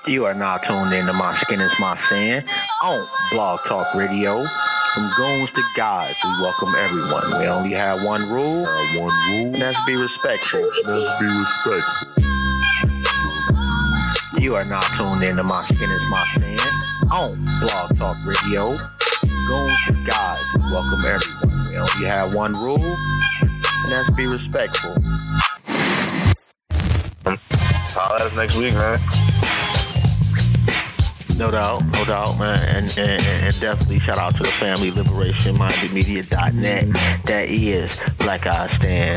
You are now tuned in to My Skin is My Sin on Blog Talk Radio. From goons to gods, we welcome everyone. We only have one rule, and that's be respectful. You are now tuned in to My Skin is My Sin on Blog Talk Radio. Goons to gods, we welcome everyone. We only have one rule, and that's be respectful. Holla at us next week, man. No doubt, man, and definitely shout out to the family, liberationmindedmedia.net. That is Black Eye Stand,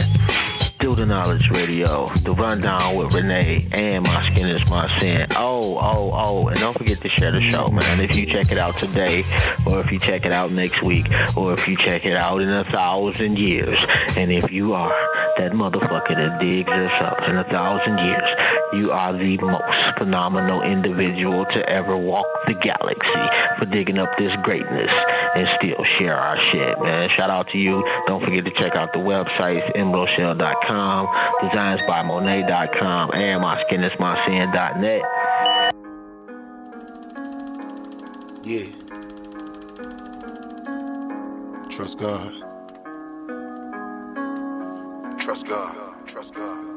Still the Knowledge Radio, The Rundown with Renee, and My Skin is My Sin. Oh, and don't forget to share the show, man. If you check it out today, or if you check it out next week, or if you check it out in 1,000 years, and if you are that motherfucker that digs us up in 1,000 years, you are the most phenomenal individual to ever walk the galaxy for digging up this greatness and still share our shit, man. Shout out to you. Don't forget to check out the websites, emeraldshell.com, designsbymonet.com, and myskinismysin.net. Yeah. Trust God. Trust God. Trust God.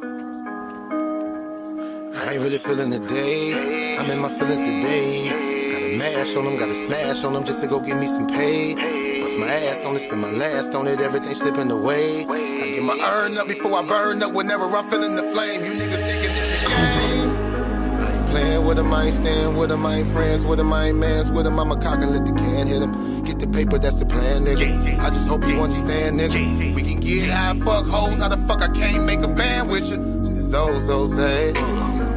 I ain't really feeling the day. I'm in my feelings today. Gotta mash on them, gotta smash on them just to go get me some pay. Bust my ass on it, spend my last on it, everything slipping away. I get my earn up before I burn up whenever I'm feeling the flame. You niggas thinking this a game. I ain't playing with them, I ain't staying with them, I ain't friends with them, I ain't mans with them. I'ma cock and let the can hit them. Get the paper, that's the plan, nigga. I just hope you understand, nigga. We can get high, fuck hoes, how the fuck I can't make a band with you? To the Zozo say.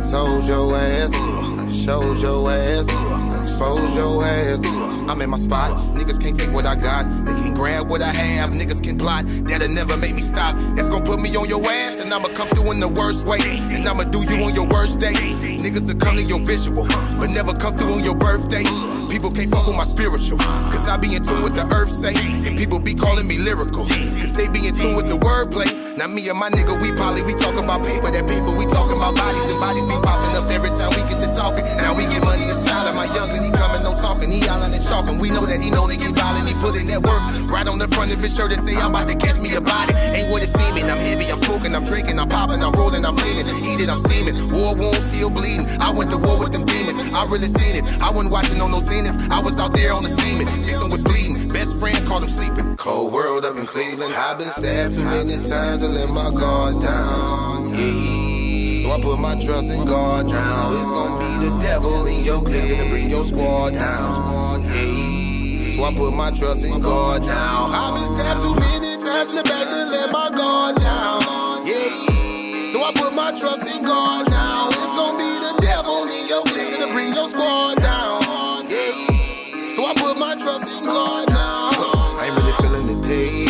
Told your ass, I just showed your ass, I exposed your ass. I'm in my spot, niggas can't take what I got. They can grab what I have, niggas can plot. That'll never make me stop. That's gonna put me on your ass, and I'ma come through in the worst way. And I'ma do you on your worst day. Niggas will come to your visual, but never come through on your birthday. People can't fuck with my spiritual, cause I be in tune with the earth say. And people be calling me lyrical, cause they be in tune with the wordplay. Now me and my nigga, we talking about paper. That paper, we talking about bodies. The bodies be popping up every time we get to talking. Now we get money inside of my youngin', he coming, no talking. He yelling and chalking. We know that he known to get violent. He put in that work right on the front of his shirt and say, I'm about to catch me a body. Ain't what it seeming. I'm heavy, I'm smoking, I'm drinking, I'm popping, I'm rolling, I'm leaning. Eat it, I'm steaming. War wounds still bleeding. I went to war with them demons. I really seen it. I wasn't watching on no zenith. I was out there on the semen. Victim was bleeding. Best friend called him sleeping. Cold world up in Cleveland. I've been stabbed too many times to let my guards down. Yeah. So I put my trust in God now. It's gonna be the devil in your clique to bring your squad down. Yeah. So I put my trust in God now. I've been stabbed too many times in the back to let my guard down. Yeah. So I put my trust in God now. It's gonna be the devil in your clique to bring your squad down. Yeah. So I put my trust in God now. I ain't really feeling the day.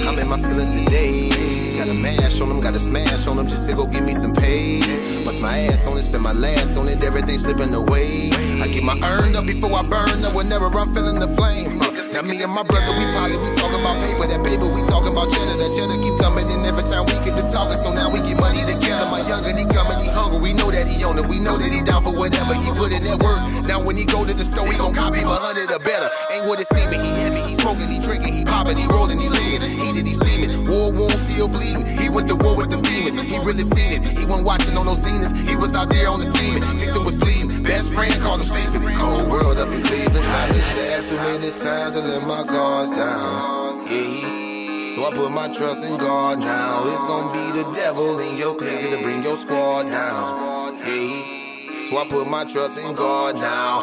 I'm in my feelings today. Gotta mash on them, gotta smash on them just to go get me some pay. Bust my ass on it, spend my last on it, everything slipping away. I get my earned up before I burn up whenever I'm feeling the flame. Now me and my brother, we talking about paper. That paper, we talking about cheddar. That cheddar keep coming in every time we get to talking. So now we get money together. My youngin', he coming, he hungry. We know that he on it. We know that he down for whatever. He put in that work. Now when he go to the store, he gon' copy him 100 or better. Ain't what it seeming. He heavy, he smoking, he drinking, he popping, he rolling, he leaning, heating, he steaming. War wounds still bleeding. He went to war with them demons. He really seen it. He wasn't watching on no zenith. He was out there on the semen. Victim was bleeding. Best friend called him sleeping. Cold world up in Cleveland. I been stabbed too many times to let my guards down. Yeah. So I put my trust in God now. It's gonna be the devil in your clique to bring your squad down. Yeah. So I put my trust in God now.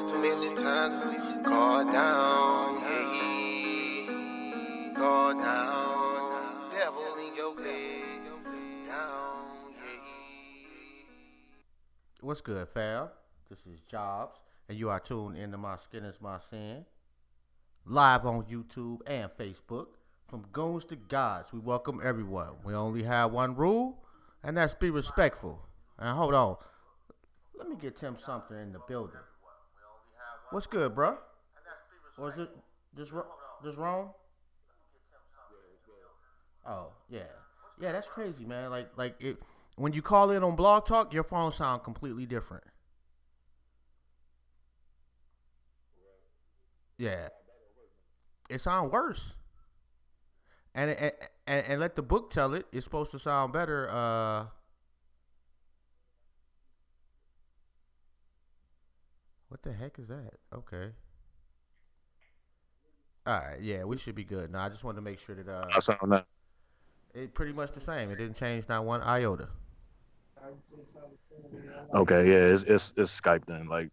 Too many times, God down. Yeah. God down. Devil in your clique down. Yeah. What's good, fam? This is Jobs, and you are tuned into My Skin is My Sin. Live on YouTube and Facebook. From goons to gods, we welcome everyone. We only have one rule, and that's be respectful. And hold on. Let me get Tim Sumter in the building. What's good, bro? Or is it this wrong? Oh, yeah. Yeah, that's crazy, man. Like when you call in on Blog Talk, your phone sound completely different. Yeah, it sounds worse. And let the book tell it. It's supposed to sound better. What the heck is that? Okay. All right. Yeah, we should be good. Now I just wanted to make sure that I sound now. it pretty much the same. It didn't change not one iota. Okay, yeah, it's Skype then. Like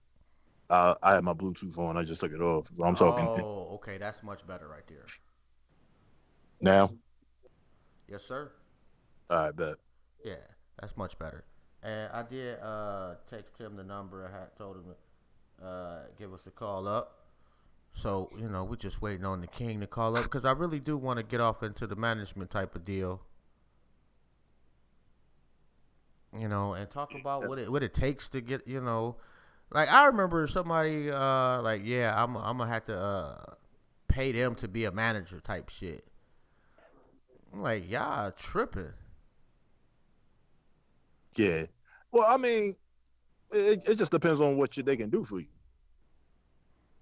I had my Bluetooth on, I just took it off, so I'm talking Oh, okay. That's much better right there. now. Yes, sir. All right, bet. Yeah, that's much better. And I did text him the number. I had told him to give us a call up. So we're just waiting on the king to call up because I really do want to get off into the management type of deal. And talk about what it takes to get. Like I remember somebody like yeah, I'm gonna have to pay them to be a manager type shit. I'm like y'all tripping. Yeah. Well, I mean, it just depends on what they can do for you.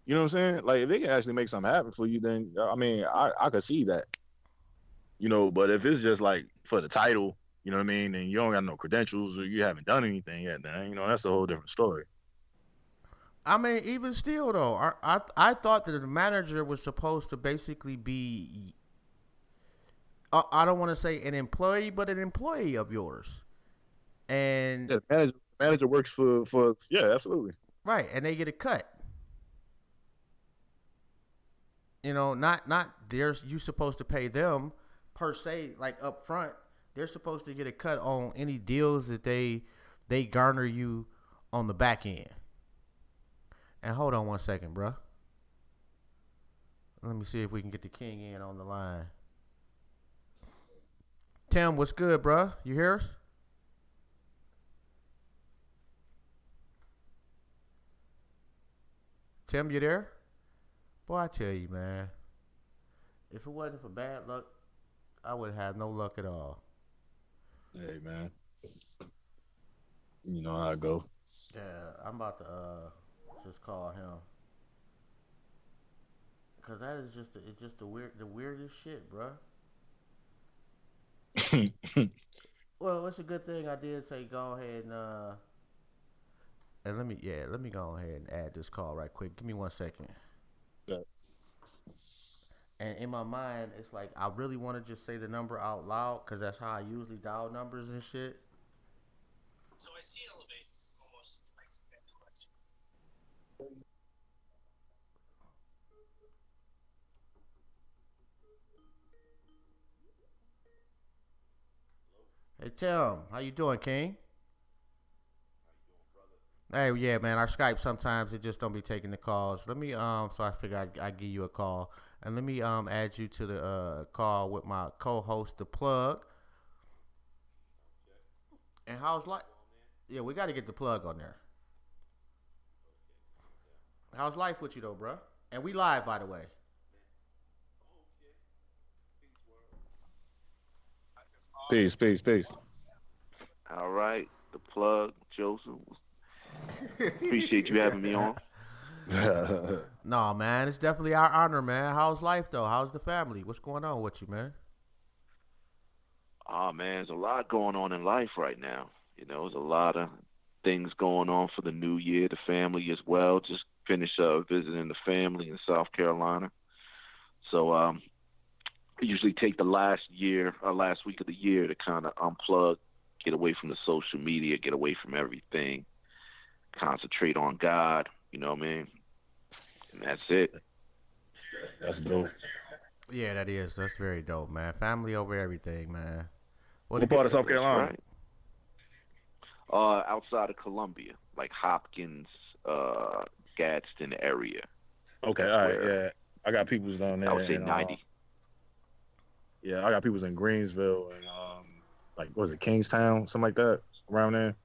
You know what I'm saying? Like if they can actually make something happen for you, then I mean, I could see that. But if it's just like for the title, you know what I mean, and you don't got no credentials or you haven't done anything yet, then that's a whole different story. I mean, even still though, I thought that the manager was supposed to basically be I don't want to say an employee, but an employee of yours, and Yeah, manager works for yeah, absolutely. right, and they get a cut. Not there's you supposed to pay them per se like up front. They're supposed to get a cut on any deals that they garner you on the back end. And hold on one second, bro. Let me see if we can get the king in on the line. Tim, what's good, bro? You hear us? Tim, you there? Boy, I tell you, man. If it wasn't for bad luck, I would have no luck at all. Hey man, you know how I go. Yeah, I'm about to just call him because that is it's just the weirdest shit, bro. Well, it's a good thing I did say go ahead and let me go ahead and add this call right quick. Give me 1 second. Yeah. And in my mind, it's like I really want to just say the number out loud because that's how I usually dial numbers and shit. Hey Tim, how you doing, King? Hey, yeah, man. Our Skype sometimes it just don't be taking the calls. Let me so I figure I give you a call and let me add you to the call with my co-host, the plug. And how's life? Yeah, we got to get the plug on there. How's life with you though, bro? And we live, by the way. Peace, peace, peace. All right, the plug, Joseph. Appreciate you having me on. No, man, it's definitely our honor, man. How's life though? How's the family? What's going on with you, man? Oh man, there's a lot going on in life right now. There's a lot of things going on for the new year, the family as well. Just finished visiting the family in South Carolina. So I usually take the last week of the year to kind of unplug, get away from the social media, get away from everything, concentrate on God. You know what I mean? And that's it. That's dope. Yeah, that is. That's very dope, man. Family over everything, man. Well, the What good. part of South That's Carolina? right. Outside of Columbia, like Hopkins, Gadsden area. Okay, That's all right, where yeah. I got people's down I there, would say and 90. yeah, I got people's in Greensville and like what was it, Kingstown, something like that, around there.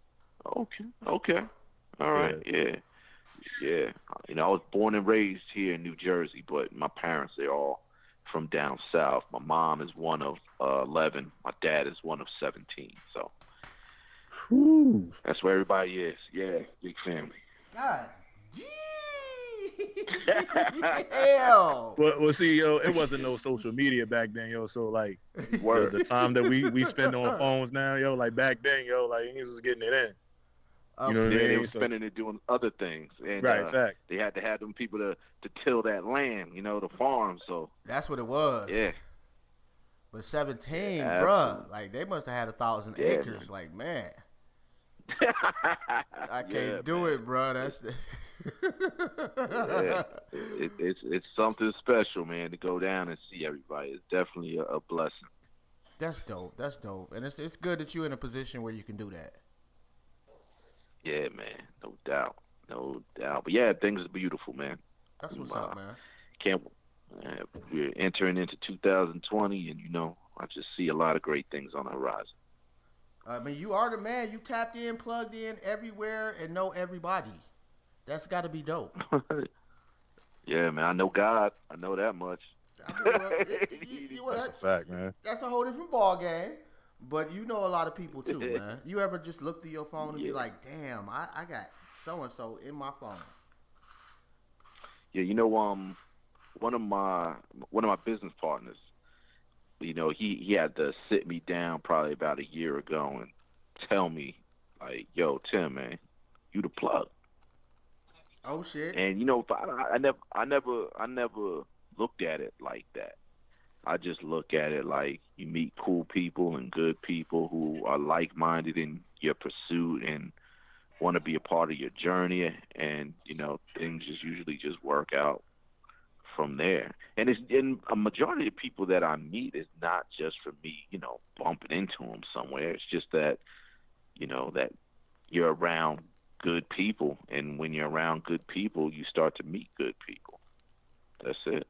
Okay, okay, all right, Yeah. yeah, yeah. I was born and raised here in New Jersey, but my parents they're all from down south. My mom is one of 11. My dad is one of 17. So Whew. that's where everybody is. Yeah, big family. God, gee. Hell. Well, see, yo, it wasn't no social media back then, yo. So like Word. the time that we spend on phones now, yo, like back then, yo, like niggas was getting it in. You know what I Yeah, they mean? were So spending it doing other things, and right, fact. they had to have them people to till that land, the farm. So That's what it was. yeah, But 17, yeah, bruh, absolutely. like they must have had 1,000 Yeah, acres. man. Like, man, I Yeah, can't do man. it, bruh. That's Yeah, the it's something special, man, to go down and see everybody. It's definitely a blessing. That's dope. That's dope. And it's good that you're in a position where you can do that. Yeah, man, no doubt, no doubt. But yeah, things are beautiful, man. That's Um, what's up, man. can't we're entering into 2020, and I just see a lot of great things on the horizon. I mean, you are the man. You tapped in, plugged in everywhere, and know everybody. That's got to be dope. Yeah, man, I know God. I know that much. I mean, well, That's a fact, man. that's a whole different ball game. But you know a lot of people too, man. You ever just look through your phone and be Yeah, like, "Damn, I got so and so in my phone." yeah. One of my business partners, he had to sit me down probably about a year ago and tell me, like, "Yo, Tim, man, you the plug." Oh shit. And I never looked at it like that. I just look at it like you meet cool people and good people who are like-minded in your pursuit and want to be a part of your journey, and things just usually just work out from there. And a majority of people that I meet is not just for me, bumping into them somewhere. It's just that that you're around good people, and when you're around good people, you start to meet good people. That's it.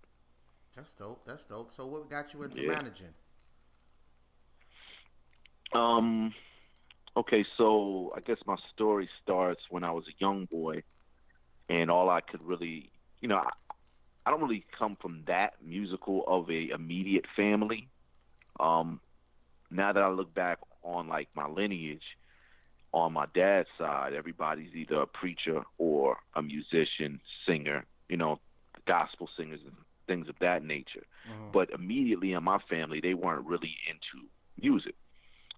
That's dope. That's dope. So what got you into Yeah. managing? Um. Okay, so I guess my story starts when I was a young boy, and all I could really, I don't really come from that musical of a immediate family. Um. Now that I look back on like my lineage, on my dad's side, everybody's either a preacher or a musician, singer, gospel singers and things of that nature. Mm-hmm. But immediately in my family, they weren't really into music.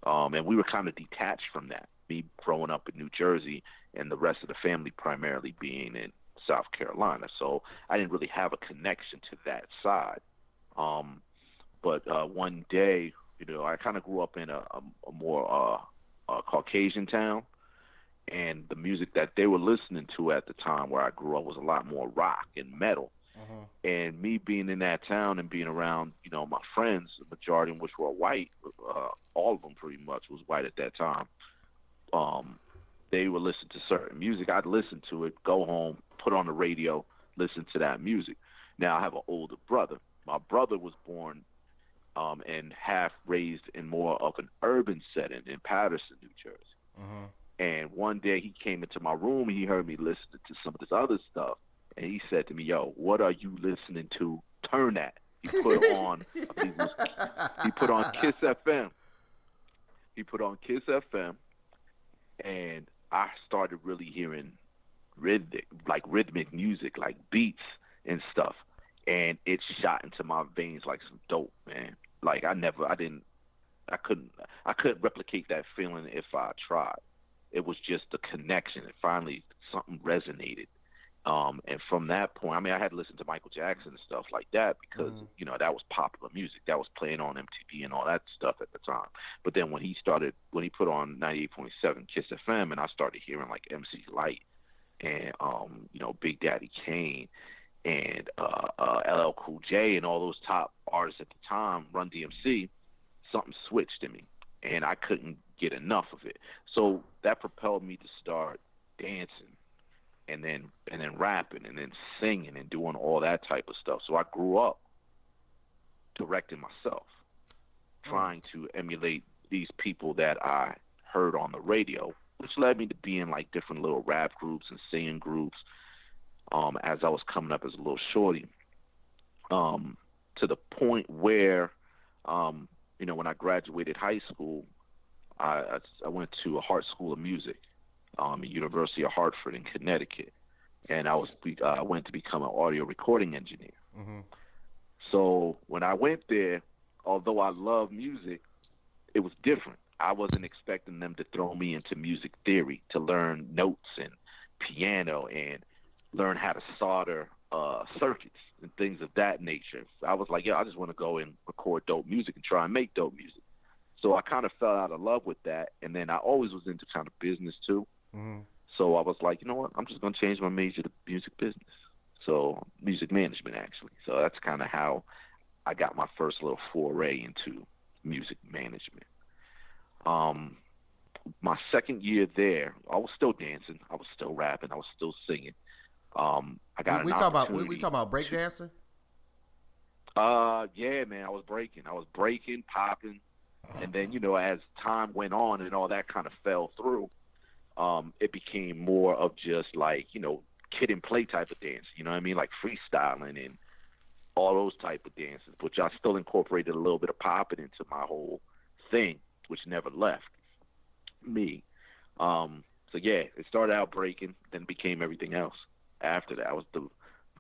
And we were kind of detached from that. Me growing up in New Jersey and the rest of the family primarily being in South Carolina. So I didn't really have a connection to that side. But one day, I kind of grew up in a more Caucasian town, and the music that they were listening to at the time where I grew up was a lot more rock and metal. Mm-hmm. And me being in that town and being around, my friends, the majority of which were white, all of them pretty much was white at that time. They would listen to certain music. I'd listen to it, go home, put on the radio, listen to that music. Now I have an older brother. My brother was born and half raised in more of an urban setting in Patterson, New Jersey. Mm-hmm. And one day he came into my room and he heard me listening to some of this other stuff. And he said to me, "Yo, what are you listening to? Turn that." He put on, I believe it was, he put on Kiss FM. He put on Kiss FM, and I started really hearing rhythmic music, like beats and stuff. And it shot into my veins like some dope, man. Like I couldn't replicate that feeling if I tried. It was just the connection. And finally, something resonated. And from that point, I mean, I had to listen to Michael Jackson and stuff like that because, that was popular music. That was playing on MTV and all that stuff at the time. But then when he put on 98.7 Kiss FM, and I started hearing like MC Light and, Big Daddy Kane and LL Cool J and all those top artists at the time, Run DMC, something switched in me. And I couldn't get enough of it. So that propelled me to start dancing and then rapping and then singing and doing all that type of stuff. So I grew up directing myself, trying to emulate these people that I heard on the radio, which led me to be in like different little rap groups and singing groups as I was coming up as a little shorty, to the point where, when I graduated high school, I went to a Hart School of Music, University of Hartford in Connecticut. and I went to become an audio recording engineer. Mm-hmm. So when I went there, although I love music, it was different. I wasn't expecting them to throw me into music theory to learn notes and piano and learn how to solder circuits and things of that nature. I was like, yeah, I just want to go and record dope music and try and make dope music. So I kind of fell out of love with that. And then I always was into kind of business too. Mm-hmm. So I was like, you know what? I'm just going to change my major to music business. So music management, actually. So that's kind of how I got my first little foray into music management. My second year there, I was still dancing. I was still rapping. I was still singing. I got an opportunity. We talking about breakdancing? Yeah, man. I was breaking, popping, and then as time went on and all that kind of fell through, it became more of just like kid and play type of dance. You know what I mean? Like freestyling and all those type of dances. But I still incorporated a little bit of popping into my whole thing, which never left me. So yeah, it started out breaking, then became everything else. After that, I was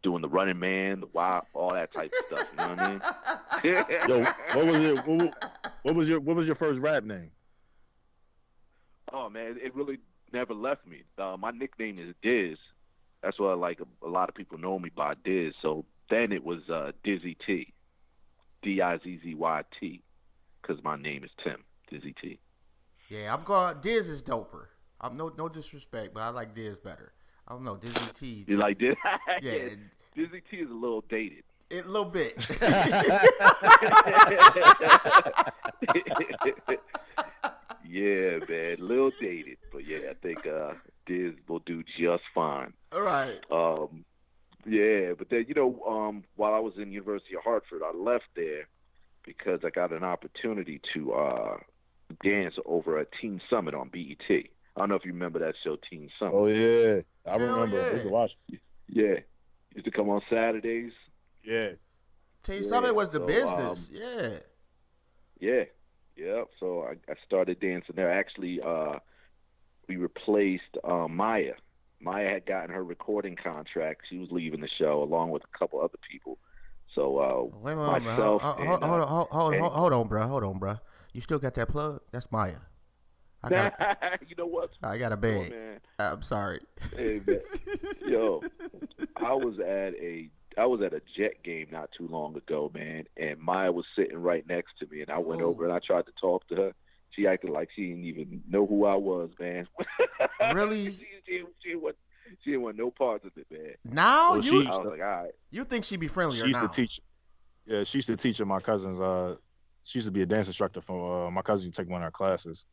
doing the Running Man, the WAP, all that type of stuff. You know what I mean? Yo, what was your first rap name? Oh man, it really never left me. My nickname is Diz. That's what a lot of people know me by, Diz. So then it was Dizzy T, Dizzyt, because my name is Tim, Dizzy T. Yeah, I'm going. Diz is doper. I'm no disrespect, but I like Diz better. I don't know, Dizzy T. You like Diz? Yeah, Dizzy T is a little dated. A little bit. Yeah, man, a little dated, but yeah, I think Diz will do just fine. All right. Yeah, but then while I was in University of Hartford, I left there because I got an opportunity to dance over at Teen Summit on BET. I don't know if you remember that show, Teen Summit. Oh yeah, I remember. Yeah. I used to watch. Yeah, used to come on Saturdays. Yeah. Teen Summit was the business. Yeah. So I started dancing there. Actually, we replaced Maya. Maya had gotten her recording contract. She was leaving the show along with a couple other people. So Wait a minute, myself hold on, bro. You still got that plug? That's Maya. You know what? I got a bag. I'm sorry. Hey, man. Yo, I was at a Jet game not too long ago, man, and Maya was sitting right next to me, and I went over and I tried to talk to her. She acted like she didn't even know who I was, man. Really? she didn't want no parts of it, man. Now Well, you? I was like, all right. You think she'd be friendlier She used now? to teach. Yeah, she used to teach at my cousin's. She used to be a dance instructor for my cousin. Used to take one of her classes.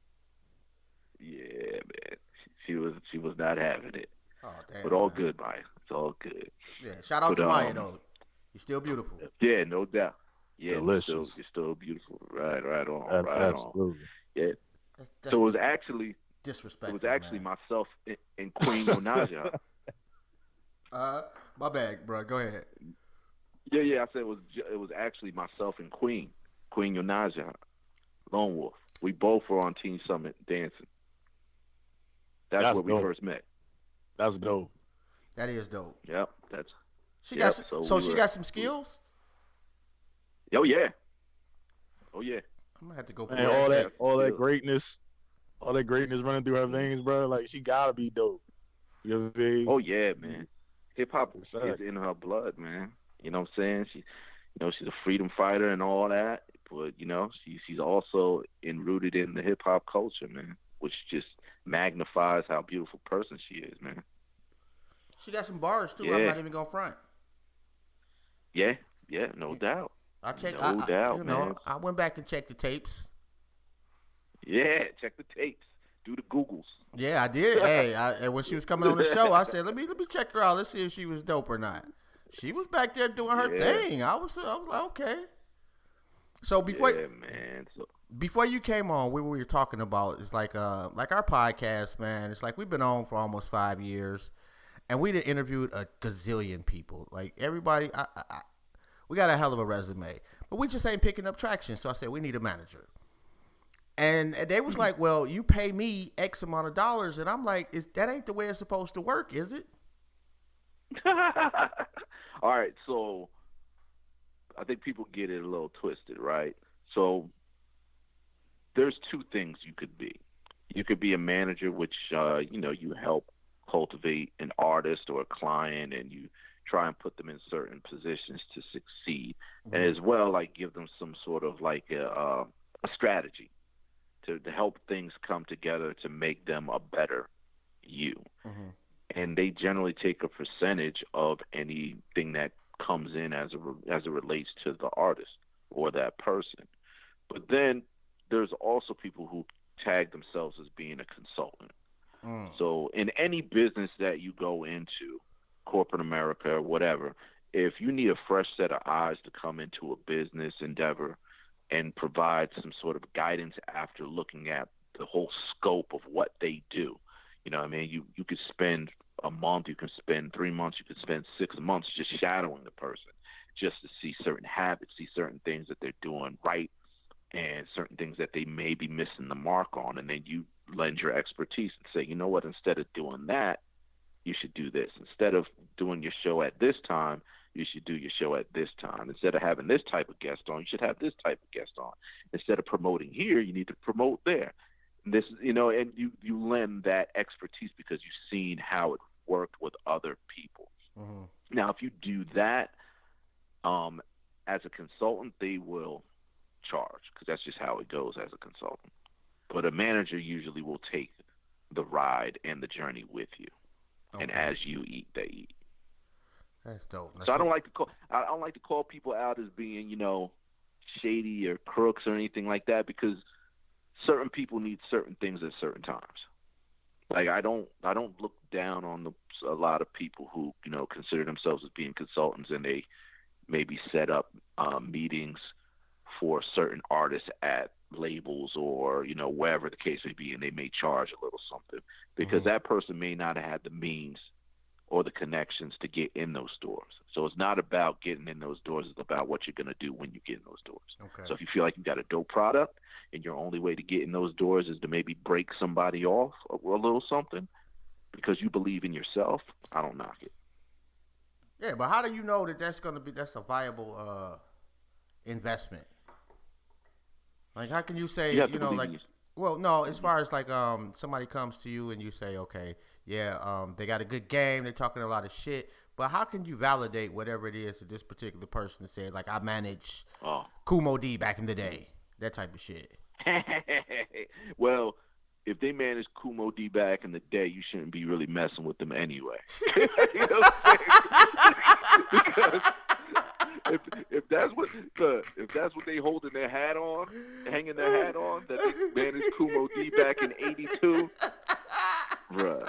Yeah, man. She was not having it. Oh, damn. But all good, Maya. It's all good. Yeah, shout out to Maya though. You're still beautiful. Yeah, no doubt. Yeah, delicious. You're still beautiful. Right on. Absolutely. Yeah. That's So it was actually disrespectful. It was actually man. myself and Queen Onaja. My bad, bro. Go ahead. Yeah. I said it was actually myself and Queen Onaja, Lone Wolf. We both were on Teen Summit dancing. That's where we dope. first met. That's dope. That is dope. Yep. She got some skills. Oh yeah. I'm gonna have to go. Man, all that greatness running through her veins, bro. Like she gotta be dope. You know what I mean? Oh yeah, man. Hip hop is in her blood, man. You know what I'm saying? She's a freedom fighter and all that, but she's also rooted in the hip hop culture, man, which just magnifies how beautiful person she is, man. She got some bars too. Yeah. I'm not even gonna front. Yeah, no doubt. I checked. No doubt, man. I went back and checked the tapes. Yeah, check the tapes. Do the Googles. Yeah, I did. Hey, and when she was coming on the show, I said, let me check her out. Let's see if she was dope or not. She was back there doing her thing. I was like, okay. So before you came on, we were talking about it's like our podcast, man. It's like we've been on for almost 5 years, and we done interviewed a gazillion people. Like everybody, we got a hell of a resume, but we just ain't picking up traction. So I said we need a manager, and they was like, well, you pay me X amount of dollars, and I'm like, that ain't the way it's supposed to work, is it? All right, so I think people get it a little twisted, right? So there's two things you could be. You could be a manager, which you help cultivate an artist or a client, and you try and put them in certain positions to succeed, and Mm-hmm. as well, like give them some sort of like a strategy to help things come together to make them a better you. Mm-hmm. And they generally take a percentage of anything that comes in as it relates to the artist or that person. But then there's also people who tag themselves as being a consultant. Mm. So in any business that you go into, corporate America or whatever, if you need a fresh set of eyes to come into a business endeavor and provide some sort of guidance after looking at the whole scope of what they do, I mean, you could spend a month, you can spend 3 months, you could spend 6 months just shadowing the person, just to see certain habits, see certain things that they're doing right and certain things that they may be missing the mark on. And then you lend your expertise and say, you know what, instead of doing that, you should do this. Instead of doing your show at this time, you should do your show at this time. Instead of having this type of guest on, you should have this type of guest on. Instead of promoting here, you need to promote there. And this, and you lend that expertise because you've seen how it worked with other people. Mm-hmm. Now, if you do that um, as a consultant, they will charge because that's just how it goes as a consultant. But a manager usually will take the ride and the journey with you, and Okay. as you eat, they eat. That's dope. Now, So see, I don't like to call people out as being shady or crooks or anything like that because certain people need certain things at certain times. Like I don't look down on a lot of people who consider themselves as being consultants and they maybe set up meetings for certain artists at labels or wherever the case may be, and they may charge a little something because mm-hmm. that person may not have had the means or the connections to get in those doors. So it's not about getting in those doors, it's about what you're going to do when you get in those doors. Okay. So if you feel like you got a dope product and your only way to get in those doors is to maybe break somebody off a little something because you believe in yourself, I don't knock it. Yeah, but how do you know that that's a viable investment? Like, how can you say, You have to believe like, in yourself. well, no, as far as like, somebody comes to you and you say, okay, yeah, they got a good game, they're talking a lot of shit, but how can you validate whatever it is that this particular person said? Like, I managed Oh. Kumo D back in the day, that type of shit. Well, if they managed Kumo D back in the day, you shouldn't be really messing with them anyway. You know what I'm saying? Because if that's what they holding their hat on, hanging their hat on, that they managed Kumo D back in '82, bruh,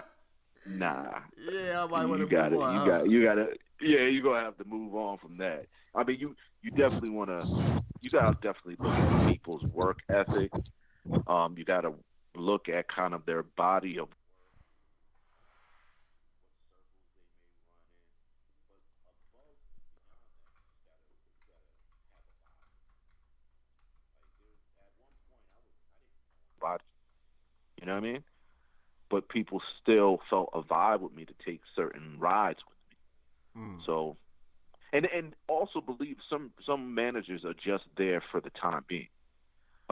nah. Yeah, I might want You to move got it. on, You huh? got. You got to. Yeah, you're gonna have to move on from that. I mean, you definitely wanna. You gotta definitely look at people's work ethic. You gotta look at kind of their body of body. You know what I mean? But people still felt a vibe with me to take certain rides with me. Mm. So and also believe some managers are just there for the time being.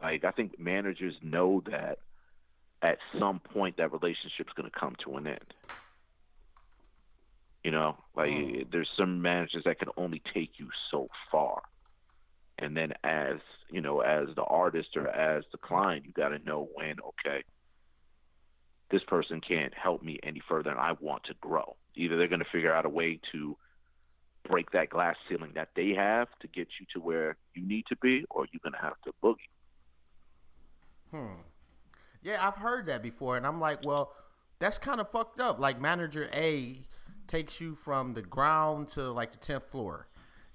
Like I think managers know that at some point that relationship's going to come to an end. Like Mm. there's some managers that can only take you so far, and then as the artist or as the client, you got to know when okay, this person can't help me any further, and I want to grow. Either they're going to figure out a way to break that glass ceiling that they have to get you to where you need to be, or you're going to have to boogie. Hmm. Yeah, I've heard that before, and I'm like, well, that's kind of fucked up. Like manager A takes you from the ground to like the 10th floor,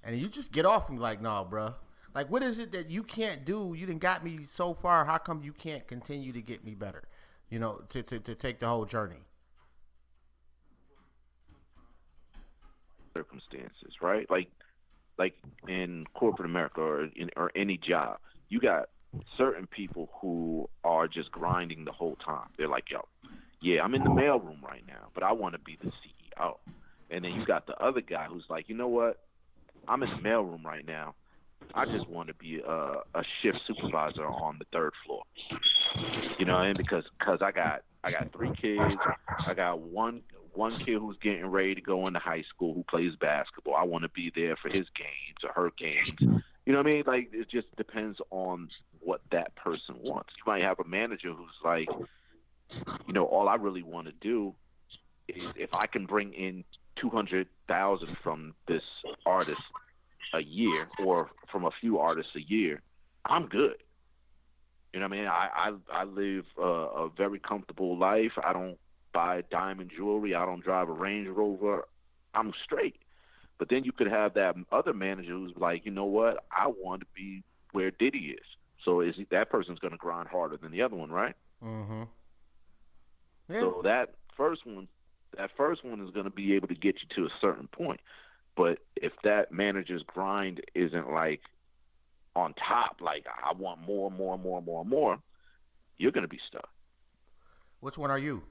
and you just get off and be like, nah, bruh. Like, what is it that you can't do? You done got me so far. How come you can't continue to get me better? To take the whole journey. Circumstances, right? Like in corporate America or any job, you got certain people who are just grinding the whole time. They're like, yo, yeah, I'm in the mailroom right now, but I want to be the CEO. And then you got the other guy who's like, you know what? I'm in the mailroom right now. I just want to be a shift supervisor on the third floor. You know, and because I got three kids. I got one kid who's getting ready to go into high school who plays basketball. I want to be there for his games or her games. You know what I mean? Like it just depends on what that person wants. You might have a manager who's like, you know, all I really want to do is if I can bring in 200,000 from this artist a year or from a few artists a year, I'm good. You know what I mean? I live a very comfortable life. I don't buy diamond jewelry. I don't drive a Range Rover. I'm straight. But then you could have that other manager who's like, you know what? I want to be where Diddy is. So that person's going to grind harder than the other one, right? Mm-hmm. Yeah. So that first one is going to be able to get you to a certain point. But if that manager's grind isn't like on top, like I want more, more, more, more, more, you're going to be stuck. Which one are you?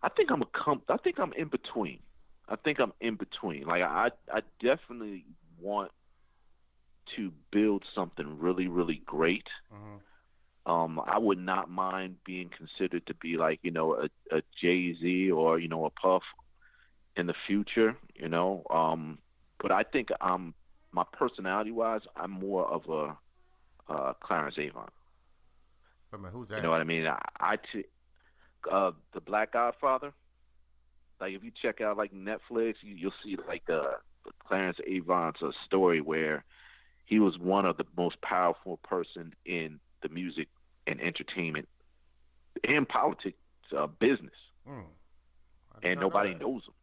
I think I'm in between. I think I'm in between. Like I definitely want to build something really, really great. Mm-hmm. I would not mind being considered to be like, you know, a Jay-Z or, you know, a Puff in the future, you know. But I think my personality-wise, I'm more of a Clarence Avant. Wait a minute, who's You that? know what I mean? The Black Godfather. Like if you check out like Netflix, you'll see like Clarence Avant's a story where he was one of the most powerful person in the music and entertainment and politics business, Mm. I did and not know nobody that. knows him.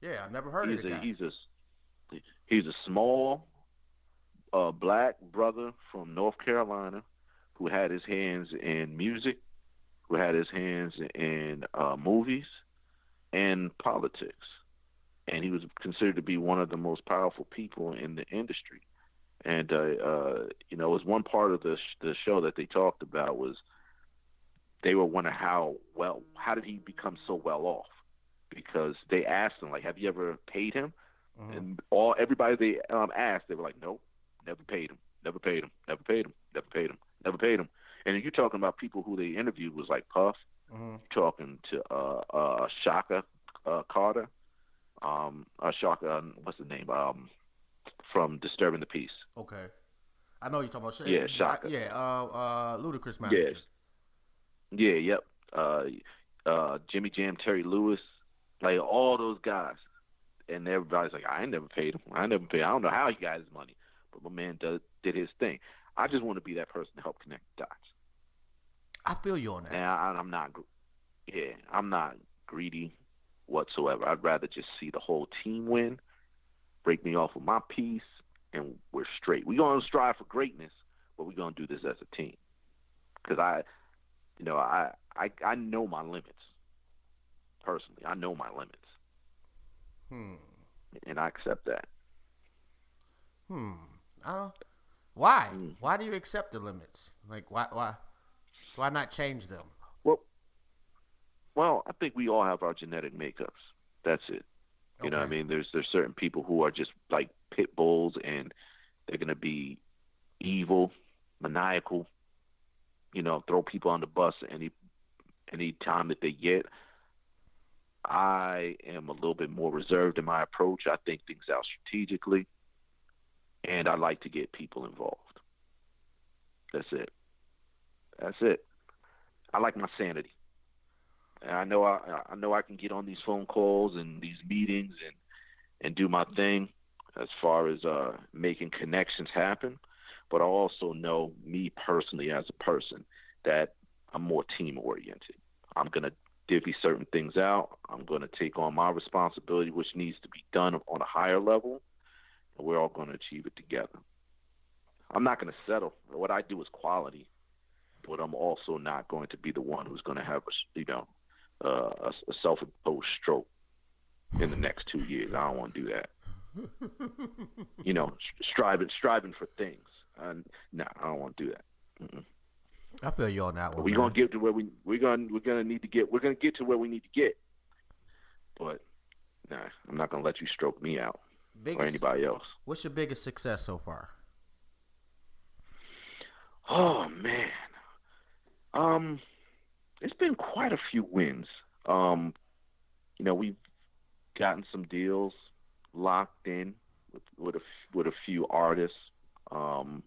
Yeah, I never heard of the guy. He's a small black brother from North Carolina who had his hands in music, who had his hands in movies and politics, and he was considered to be one of the most powerful people in the industry. And you know, it was one part of the show that they talked about was they were wondering how did he become so well off? Because they asked him like, have you ever paid him? Mm-hmm. And everybody they asked, they were like, nope, never paid him, never paid him, never paid him, never paid him, never paid him. And you're talking about people who they interviewed was like Puff. Mm-hmm. You're talking to Shaka Carter, Shaka, what's the name? From Disturbing the Peace. Okay. I know you're talking about. Yeah, Shaka. Ludacris Yes. manager. Yeah, yep. Jimmy Jam, Terry Lewis, like all those guys. And everybody's like, I ain't never paid him. I don't know how he got his money. But my man did his thing. I just want to be that person to help connect the dots. I feel you on that. And I'm not greedy whatsoever. I'd rather just see the whole team win, break me off with my piece, and we're straight. We're going to strive for greatness, but we're going to do this as a team. Because I know my limits. Personally, I know my limits. And I accept that. Why? Why do you accept the limits? Like, why not change them? Well, I think we all have our genetic makeups. That's it. You know what I mean? There's certain people who are just like pit bulls, and they're gonna be evil, maniacal. You know, throw people on the bus any time that they get. I am a little bit more reserved in my approach. I think things out strategically, and I like to get people involved. That's it. I like my sanity. And I know I can get on these phone calls and these meetings and do my thing as far as making connections happen. But I also know me personally as a person that I'm more team oriented. I'm gonna divvy certain things out. I'm gonna take on my responsibility, which needs to be done on a higher level, and we're all gonna achieve it together. I'm not gonna settle. What I do is quality, but I'm also not going to be the one who's gonna have a self-imposed stroke in the next 2 years. I don't want to do that. You know, striving for things. No, I don't want to do that. Mm-mm. I feel you on that one. We're gonna get to where we're gonna get to where we need to get. but nah, I'm not gonna let you stroke me out or Biggest. anybody else. What's your biggest success so far? Oh man, um, it's been quite a few wins. Um, we've gotten some deals locked in with a few artists. Um,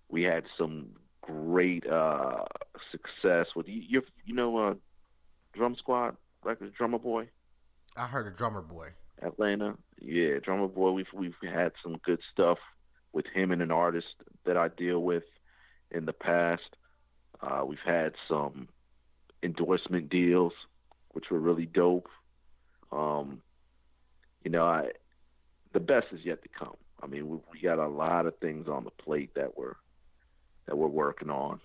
we had some great success with Drum Squad Records, Drummer Boy, I heard a drummer boy. Atlanta. Yeah, Drummer Boy. We've had some good stuff with him and an artist that I deal with in the past. We've had some endorsement deals, which were really dope. Um, I the best is yet to come. I mean, we got a lot of things on the plate that we're working on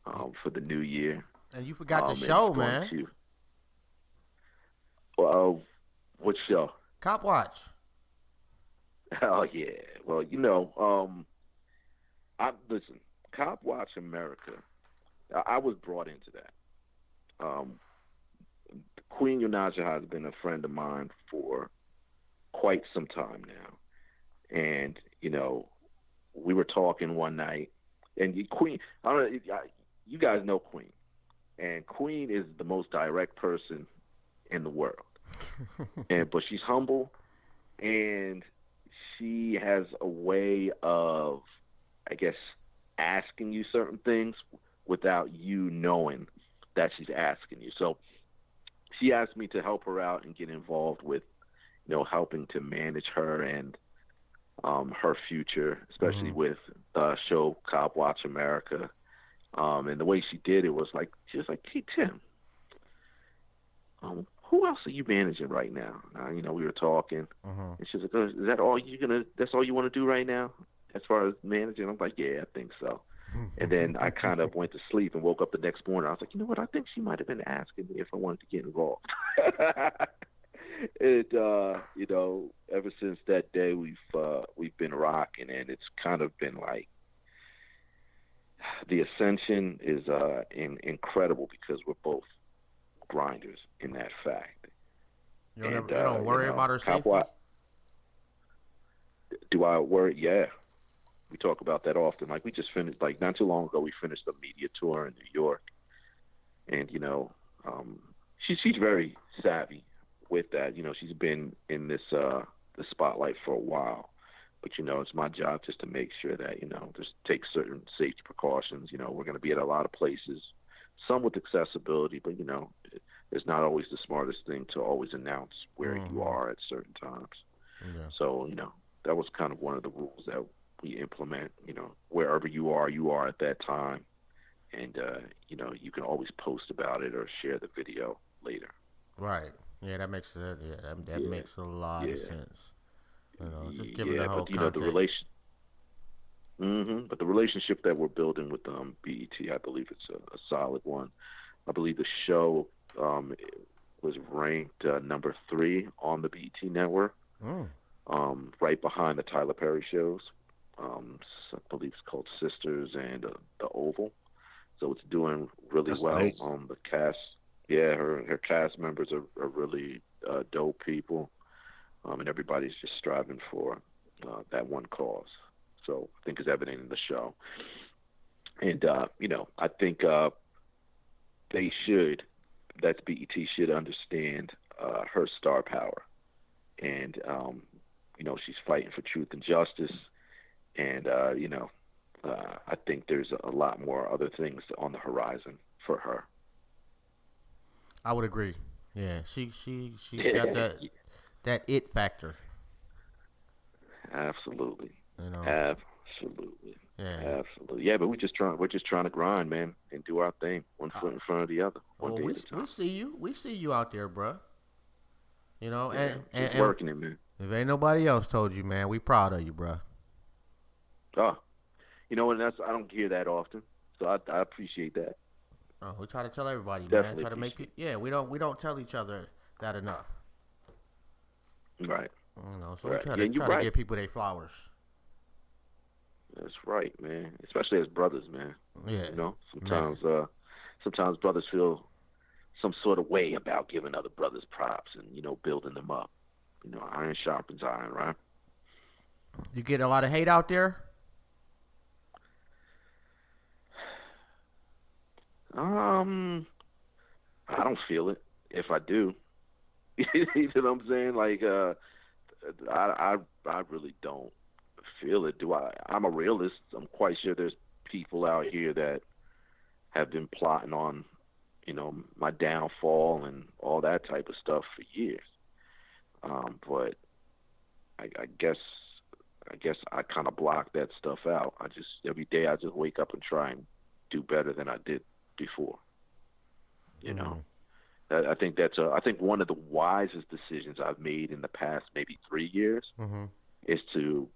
for the new year. And you forgot the And it's show, going man. to. Well, what show? Cop Watch. Oh yeah. Well, I listen. Cop Watch America. I was brought into that. Um, Queen Yonaja has been a friend of mine for quite some time now, and we were talking one night, and Queen. I don't know. You guys know Queen, and Queen is the most direct person in the world, but she's humble, and she has a way of, I guess, asking you certain things without you knowing that she's asking you. So she asked me to help her out and get involved with, helping to manage her and her future, especially with show Cop Watch America. And the way she did it was like, she was like, "Hey Tim, who else are you managing right now?" We were talking, and she was like, "Oh, is that all that's all you want to do right now, as far as managing?" I'm like, "Yeah, I think so." And then I kind of went to sleep and woke up the next morning. I was like, you know what? I think she might have been asking me if I wanted to get involved. Ever since that day, we've been rocking, and it's kind of been like the ascension is incredible because we're both grinders in that fact. You don't worry about her safety? Do I worry? Yeah. We talk about that often. Like, we just finished, like, not too long ago, we finished a media tour in New York. And, she's very savvy with that. She's been in the spotlight for a while. But, it's my job just to make sure that, just take certain safety precautions. We're going to be at a lot of places, some with accessibility, but, it's not always the smartest thing to always announce where you are at certain times. Yeah. So, that was kind of one of the rules that we implement. Wherever you are at that time, and you can always post about it or share the video later. Right. Yeah, that makes makes a lot of sense. Just giving the whole context. The relation. But the relationship that we're building with BET, I believe it's a solid one. I believe the show was ranked number 3 on the BET network, right behind the Tyler Perry shows. I believe it's called Sisters and The Oval. So it's doing really well. Nice. The cast, her cast members are really dope people, and everybody's just striving for that one cause. So I think is evident in the show. And I think BET should understand her star power, and she's fighting for truth and justice. And, I think there's a lot more other things on the horizon for her. I would agree. Yeah, she got that it factor. Absolutely. Absolutely. Yeah. Absolutely. Yeah, but we're just trying to grind, man, and do our thing, one foot in front of the other, one day at a time. We see you out there, bro. And working it, man. If ain't nobody else told you, man, we proud of you, bro. Oh, and I don't hear that often, so I appreciate that. Oh, we try to tell everybody, Definitely man. Try to make people. Yeah, we don't tell each other that enough. Right. So we try to give people their flowers. That's right, man. Especially as brothers, man. Yeah. Sometimes brothers feel some sort of way about giving other brothers props and, building them up. Iron sharpens iron, right? You get a lot of hate out there? I don't feel it. If I do, you know what I'm saying? Like, I really don't feel it. Do I? I'm a realist. I'm quite sure there's people out here that have been plotting on, my downfall and all that type of stuff for years. But I guess I kind of block that stuff out. Every day I just wake up and try and do better than I did before. I think one of the wisest decisions I've made in the past maybe 3 years is to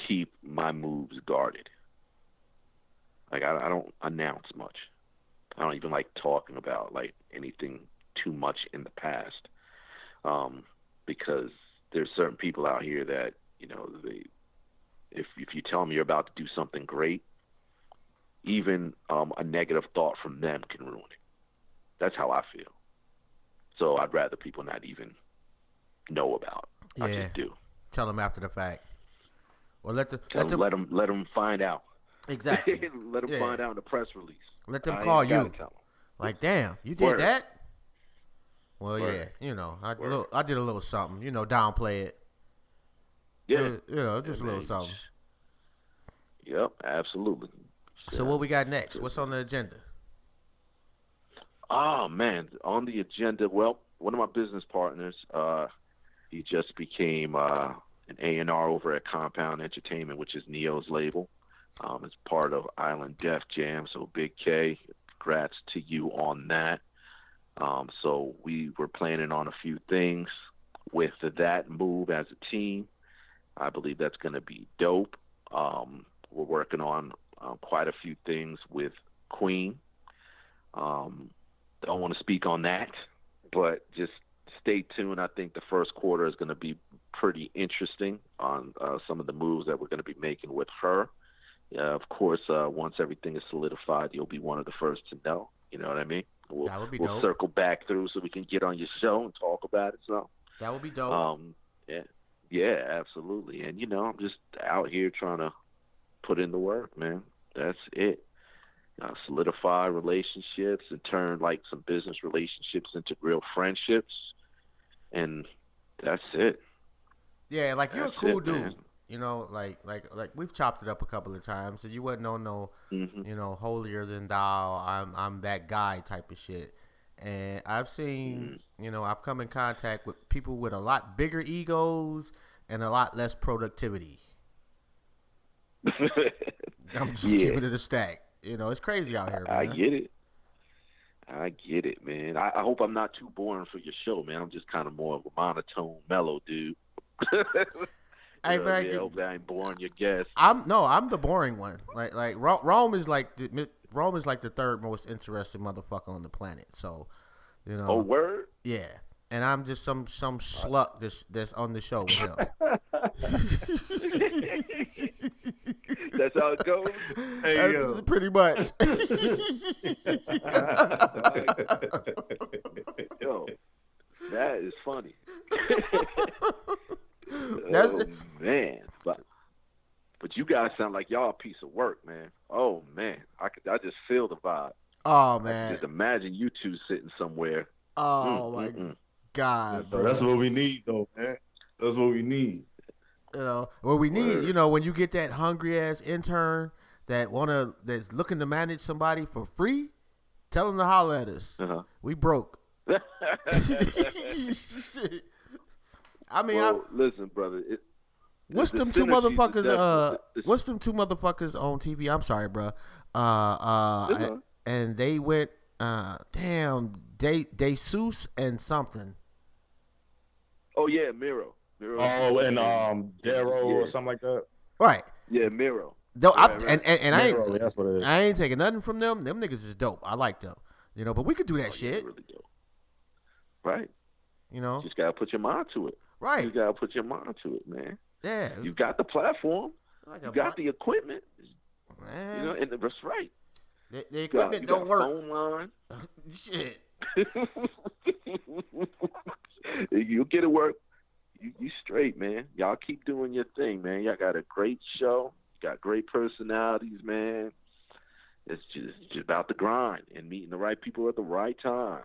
keep my moves guarded. Like I don't announce much. I don't even like talking about like anything too much in the past, because there's certain people out here that if you tell them you're about to do something great, even a negative thought from them can ruin it. That's how I feel. So I'd rather people not even know about it. Yeah. I just do. Tell them after the fact. Or let them find out. Exactly. Let them find out in the press release. Let them call you. Like, damn, you did Word. that? Well, Word. yeah, I did a little something, downplay it. Yeah. Just a little something. Yep, absolutely. So what we got next? What's on the agenda? Oh, man, on the agenda, well, one of my business partners, he just became an A&R over at Compound Entertainment, which is Neo's label. It's part of Island Def Jam, so Big K, congrats to you on that. So we were planning on a few things with that move as a team. I believe that's going to be dope. We're working on quite a few things with Queen. Don't want to speak on that, but just stay tuned. I think the first quarter is going to be pretty interesting on some of the moves that we're going to be making with her. Of course, once everything is solidified, you'll be one of the first to know. You know what I mean? That would be we'll dope. Circle back through so we can get on your show and talk about it. So that would be dope. Yeah, absolutely. And I'm just out here trying to put in the work, man. That's it. Solidify relationships and turn like some business relationships into real friendships, and that's it. Yeah, like you're a cool dude. Man. Like we've chopped it up a couple of times, and you wasn't on no, holier than thou. I'm that guy type of shit. And I've seen, I've come in contact with people with a lot bigger egos and a lot less productivity. I'm just keeping it a stack. It's crazy out here, man. I get it, man. I hope I'm not too boring for your show, man. I'm just kind of more of a monotone, mellow dude. I hope I ain't boring your guests. I'm the boring one. Like Rome is like the third most interesting motherfucker on the planet. So, Oh, word? Yeah. And I'm just some schluck that's on the show with him. That's how it goes? Hey, yo. Pretty much. Yo, that is funny. Man. But you guys sound like y'all a piece of work, man. Oh, man. I just feel the vibe. Oh, man. Just imagine you two sitting somewhere. Oh, my God. So that's what we need, though, man. That's what we need. What we need, when you get that hungry ass intern that's looking to manage somebody for free, tell them to holler at us. Uh-huh. We broke. I mean, listen, brother. What's them two motherfuckers? What's them two motherfuckers on TV? I'm sorry, bro. And they went, DeSeuss and something. Oh yeah, Miro. Oh, and Darrow or something like that. Right. Yeah, Miro. Right. And Miro, that's what it is. I ain't taking nothing from them. Them niggas is dope. I like them. But we could do that shit. Yeah, really dope. Right. You just gotta put your mind to it. Right. You gotta put your mind to it, man. Yeah. You got the platform. You got the equipment. Man. And that's right. The equipment don't work. Phone line. Shit. You'll get it work. You straight, man. Y'all keep doing your thing, man. Y'all got a great show. You got great personalities, man. It's just about the grind and meeting the right people at the right time.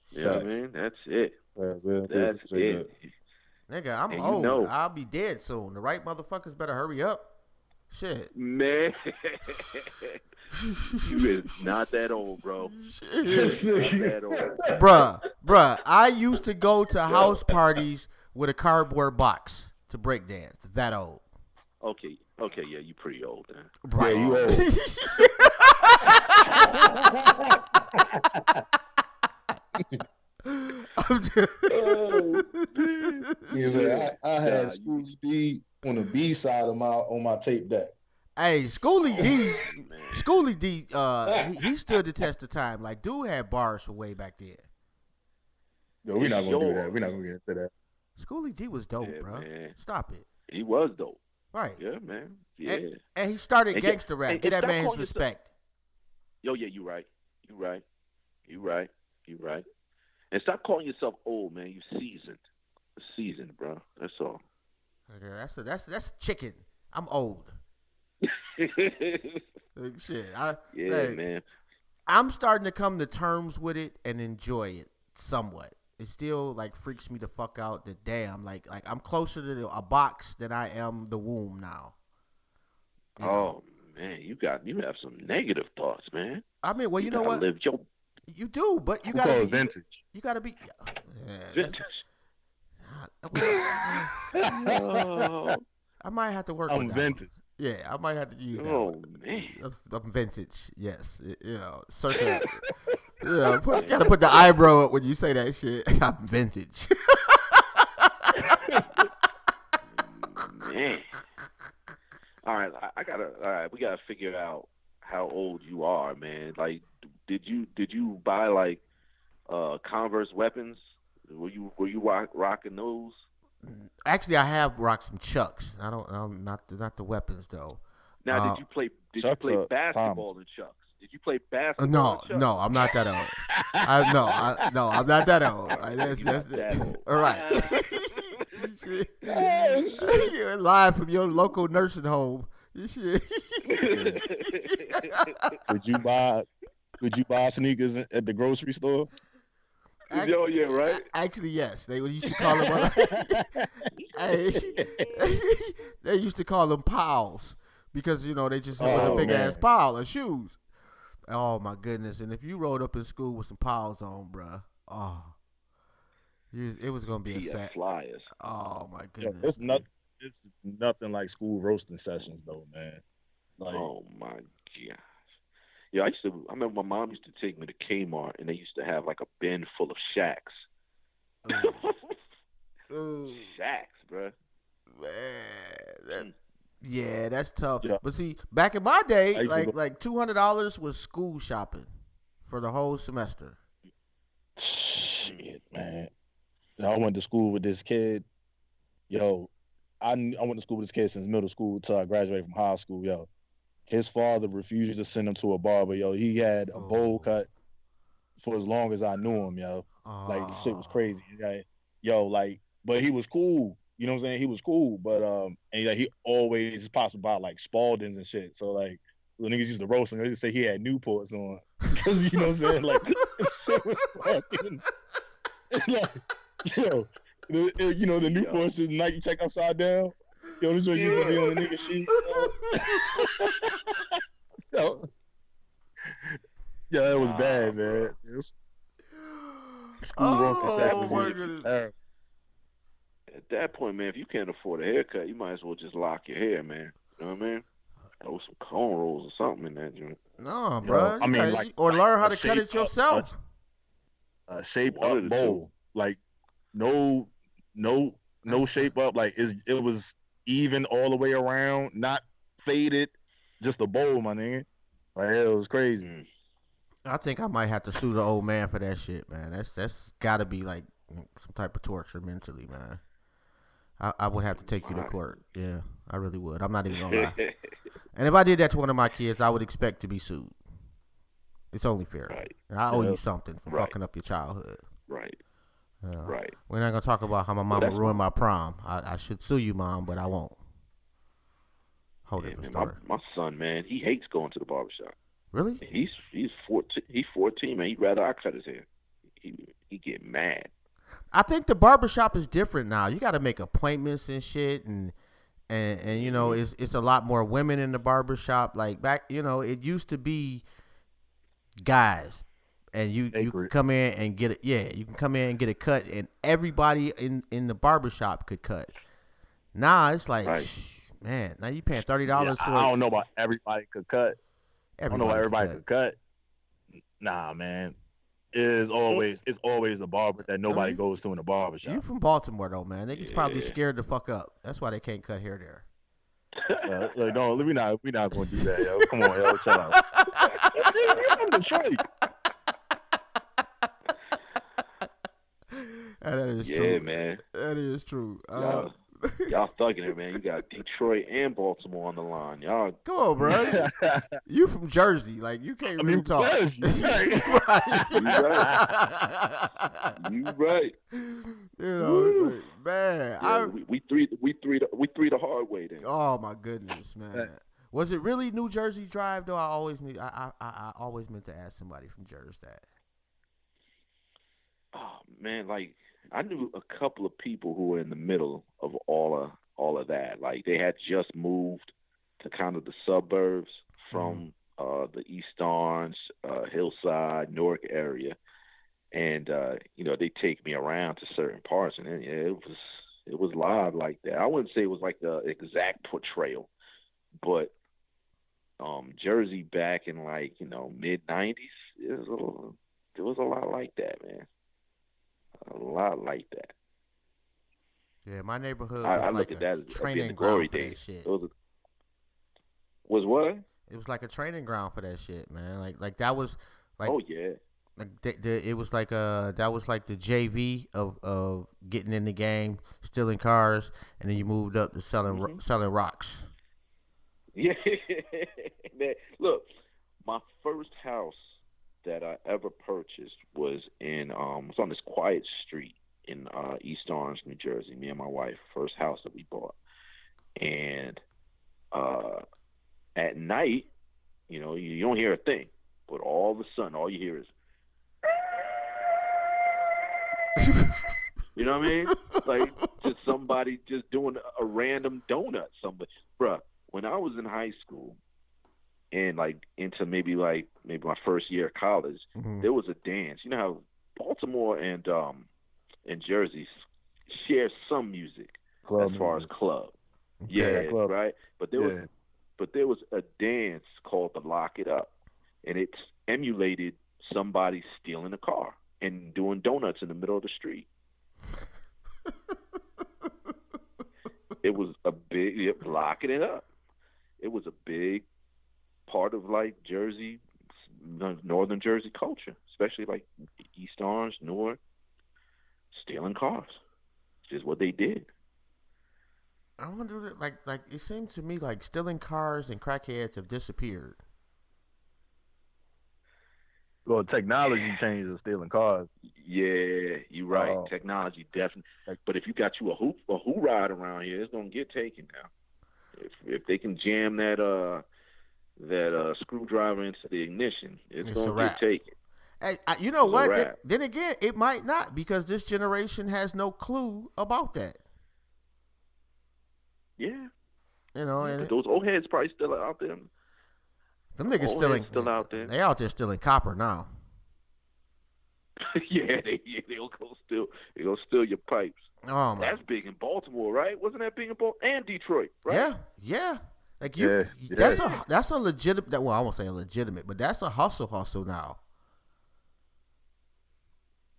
You know what I mean? That's it. That's it. Nigga, I'm and old. You know, I'll be dead soon. The right motherfuckers better hurry up. Shit. Man. You is not that old, bro. Not that old. Bruh, I used to go to house parties with a cardboard box to break dance. That old. Okay, yeah, you pretty old then. Right. Yeah, you old. He said, I had Schoolie D on the B side of my tape deck. Hey, Schoolie D, he stood the test of time. Like, dude had bars for way back then. Yo, we're not gonna do that. We're not gonna get into that. Schoolie D was dope, bro. Man. Stop it. He was dope. Right. Yeah, man. Yeah. And he started gangster rap. Get that man his respect. Yo, yeah, you right. And stop calling yourself old, man. You seasoned, bro. That's all. Okay, that's chicken. I'm old. Shit. Man. I'm starting to come to terms with it and enjoy it somewhat. It still like freaks me the fuck out. That damn, like I'm closer to a box than I am the womb now. You know? Man, you have some negative thoughts, man. I mean, well, you know what? You do, but you gotta be vintage. You gotta be vintage. I might have to work. I'm vintage. Yeah, I might have to use that. Oh man, I'm vintage. Yes, circa. Gotta put the eyebrow up when you say that shit. I'm vintage. Man. All right, we gotta figure out how old you are, man. Like, did you buy like Converse weapons? Were you rocking those? Actually, I have rocked some Chucks. I'm not the weapons though. Now, did you play basketball in Chucks? Did you play basketball? No, I'm not that old. I'm not that old. That's old. All right. You're live from your local nursing home. Could you buy sneakers at the grocery store? Yeah, right. Actually, yes. They used to call them. They used to call them piles because they just it was a big ass pile of shoes. Oh my goodness! And if you rode up in school with some piles on, bruh, it was gonna be a set. Flyers. Oh my goodness! It's nothing like school roasting sessions, though, man. Like, oh my gosh! Yeah, I remember my mom used to take me to Kmart, and they used to have like a bin full of shacks. Shacks, bruh. Man, yeah, that's tough. Yeah. But see, back in my day, like $200 was school shopping for the whole semester. Shit, man. I went to school with this kid. Yo, I went to school with this kid since middle school till I graduated from high school. Yo, his father refused to send him to a barber. Yo, he had a bowl cut for as long as I knew him. Yo, like the shit was crazy. Right? Yo, like, but he was cool. You know what I'm saying? He was cool, but and he always possible about like Spaldings and shit. So like, the niggas used to roast him. They used to say he had Newports on because you know what I'm saying? Like, shit was fucking, like, yo, the Newports is the night you check upside down. Yo, this joint used to be on the nigga sheet. So, yeah, it was bad, man. It was school roasting sessions. At that point, man, if you can't afford a haircut, you might as well just lock your hair, man. You know what I mean? Throw some cornrows or something in that joint. No, bro. I mean, or learn how to cut it yourself. A shape up bowl, like no shape up. Like it was even all the way around, not faded, just a bowl, my nigga. Like it was crazy. I think I might have to sue the old man for that shit, man. That's got to be like some type of torture mentally, man. I would have to take you to court. Yeah, I really would. I'm not even gonna lie. And if I did that to one of my kids, I would expect to be sued. It's only fair. Right. And I owe Yeah. you something for Right. fucking up your childhood. Right. Yeah. Right. We're not gonna talk about how my Well, mama that's ruined fine. my prom. I should sue you, mom, but I won't. Whole Yeah, different man, story. my son, man, he hates going to the barbershop. Really? He's 14. He's 14, man. He'd rather I cut his hair. He get mad. I think the barbershop is different now. You got to make appointments and shit, and you know, it's a lot more women in the barbershop. Like back, you know, it used to be guys, and you Acreage. come in and get it. Yeah, you can come in and get a cut, and everybody in the barbershop could cut. Now it's like, Right. man, now you paying $30 Yeah, for I it. don't know about everybody could cut. I don't know about everybody could cut. Nah, man. It's always the barber that nobody goes to in the barbershop. You from Baltimore though, man? Niggas probably scared the fuck up. That's why they can't cut hair there. Like, no, we not gonna do that, yo. Come on, yo, chill out. You from Detroit? That is Yeah, true. man. That is true. Y'all thugging it, man. You got Detroit and Baltimore on the line. Y'all, Come on, bro. You from Jersey? Like you can't really talk. Jersey. you right. You know, like, man. Yeah, we three the hard way then. Oh my goodness, man. Was it really New Jersey Drive though? I always meant to ask somebody from Jersey that. Oh man, like I knew a couple of people who were in the middle of all of that. Like they had just moved to kind of the suburbs from the East Orange, Hillside, Newark area, and you know they take me around to certain parts, and then, yeah, it was live like that. I wouldn't say it was like the exact portrayal, but Jersey back in like mid '90s, there was a lot like that, man. A lot like that. Yeah, my neighborhood was I like look at that as training the glory ground for days. that shit. Was what? It was like a training ground for that shit, man. Like that was like. Oh yeah. Like it was like that was like the JV of getting in the game, stealing cars, and then you moved up to selling rocks. Yeah, man. Look, my first house that I ever purchased was was on this quiet street in East Orange, New Jersey. Me and my wife, first house that we bought, and at night, you don't hear a thing, but all of a sudden, all you hear is. You know what I mean? Like just somebody just doing a random donut. Somebody, bruh. When I was in high school and like into maybe my first year of college, there was a dance. You know how Baltimore and Jersey share some music as far as club. Yeah, club. Right. But there was a dance called the Lock It Up, and it emulated somebody stealing a car and doing donuts in the middle of the street. It was a big locking it up. It was a big part of like Jersey, northern Jersey culture, especially like East Orange, Newark, stealing cars. It's just what they did. I wonder, like it seemed to me like stealing cars and crackheads have disappeared. Well, technology changes stealing cars. Yeah, you're right. Technology definitely. But if you got you a who ride around here, it's gonna get taken now. If they can jam that screwdriver into the ignition, it's gonna get taken. Hey, you know what? Then again, it might not, because this generation has no clue about that. Yeah. And but those old heads probably still out there. Them niggas still out there. They out there stealing copper now. Yeah, they'll go steal your pipes. Oh my. That's big in Baltimore, right? Wasn't that big in Baltimore and Detroit, right? Yeah. Like that's a legitimate. Well, I won't say a legitimate, but that's a hustle now.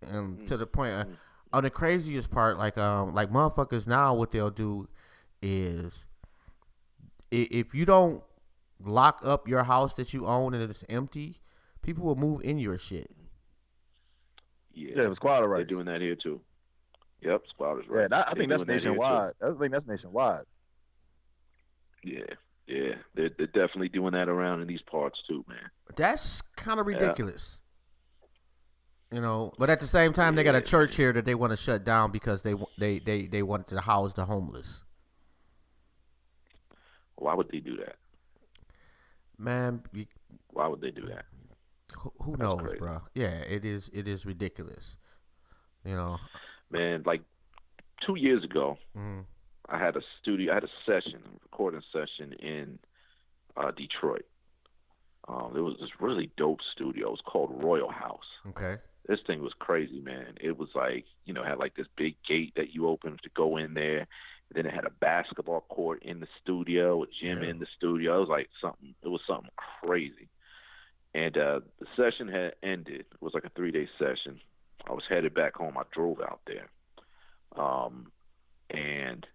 And to the point, on the craziest part, like motherfuckers now, what they'll do is, if you don't lock up your house that you own and it's empty, people will move in your shit. Yeah, it was squatter rights. They're doing that here too. Yep, squatters rights. Yeah, I think that's nationwide. I think that's nationwide. Yeah, Yeah, they're definitely doing that around in these parts too, man. That's kind of Yeah, ridiculous. You know, but at the same time, they got a yeah, church man. here that they want to shut down because they want to house the homeless. Why would they do that? Man, Why would they do that? who That's knows, crazy, bro? Yeah, it is. It is ridiculous. You know. man. Like 2 years ago, Mm, I had a studio. I had a session, a recording session in Detroit. There was this really dope studio. It was called Royal House. okay. This thing was crazy, man. It was like, had like this big gate that you opened to go in there. And then it had a basketball court in the studio, a gym Yeah. in the studio. It was like something. It was something crazy. And the session had ended. It was like a 3-day session. I was headed back home. I drove out there, and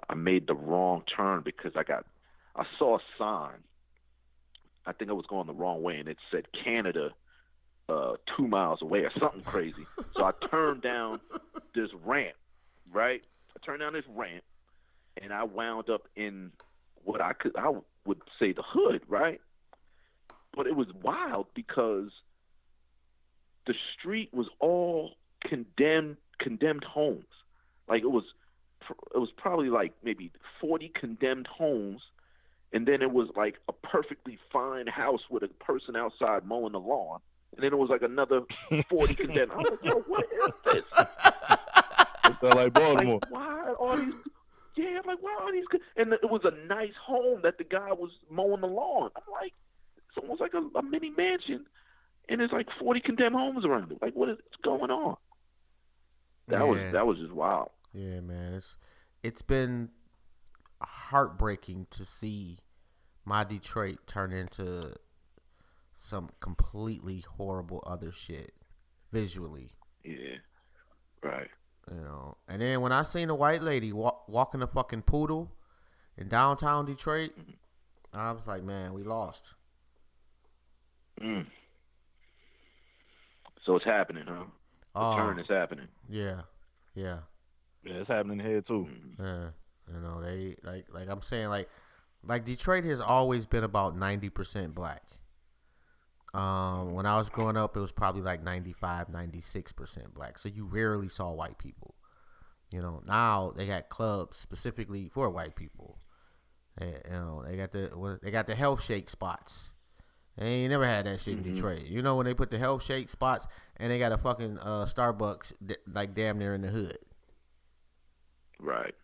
I made the wrong turn because I saw a sign. I think I was going the wrong way, and it said Canada 2 miles away or something crazy. So I turned down this ramp, right? I turned down this ramp, and I wound up in what I would say the hood, right? But it was wild because the street was all condemned homes. Like it was probably like maybe 40 condemned homes, and then it was like a perfectly fine house with a person outside mowing the lawn. And then it was like another 40 condemned. I was like, yo, what is this? It's not like Baltimore. Like, why are all these? Yeah, I'm like, why are these? And it was a nice home that the guy was mowing the lawn. I'm like, it's almost like a mini mansion, and there's like 40 condemned homes around it. Like, what is going on? That was just wild. Yeah, man. It's been heartbreaking to see my Detroit turn into some completely horrible other shit visually. Yeah, right. You know, and then when I seen a white lady walking a fucking poodle in downtown Detroit, I was like, man, we lost. Mm. So it's happening, huh? The turn is happening. Yeah. Yeah, it's happening here too. Yeah. You know, they like I'm saying like Detroit has always been about 90% black. When I was growing up, it was probably like 95, 96% black. So you rarely saw white people. You know, now they got clubs specifically for white people. They got the health shake spots. They ain't never had that shit in Detroit. You know, when they put the health shake spots and they got a fucking Starbucks like damn near in the hood. Right.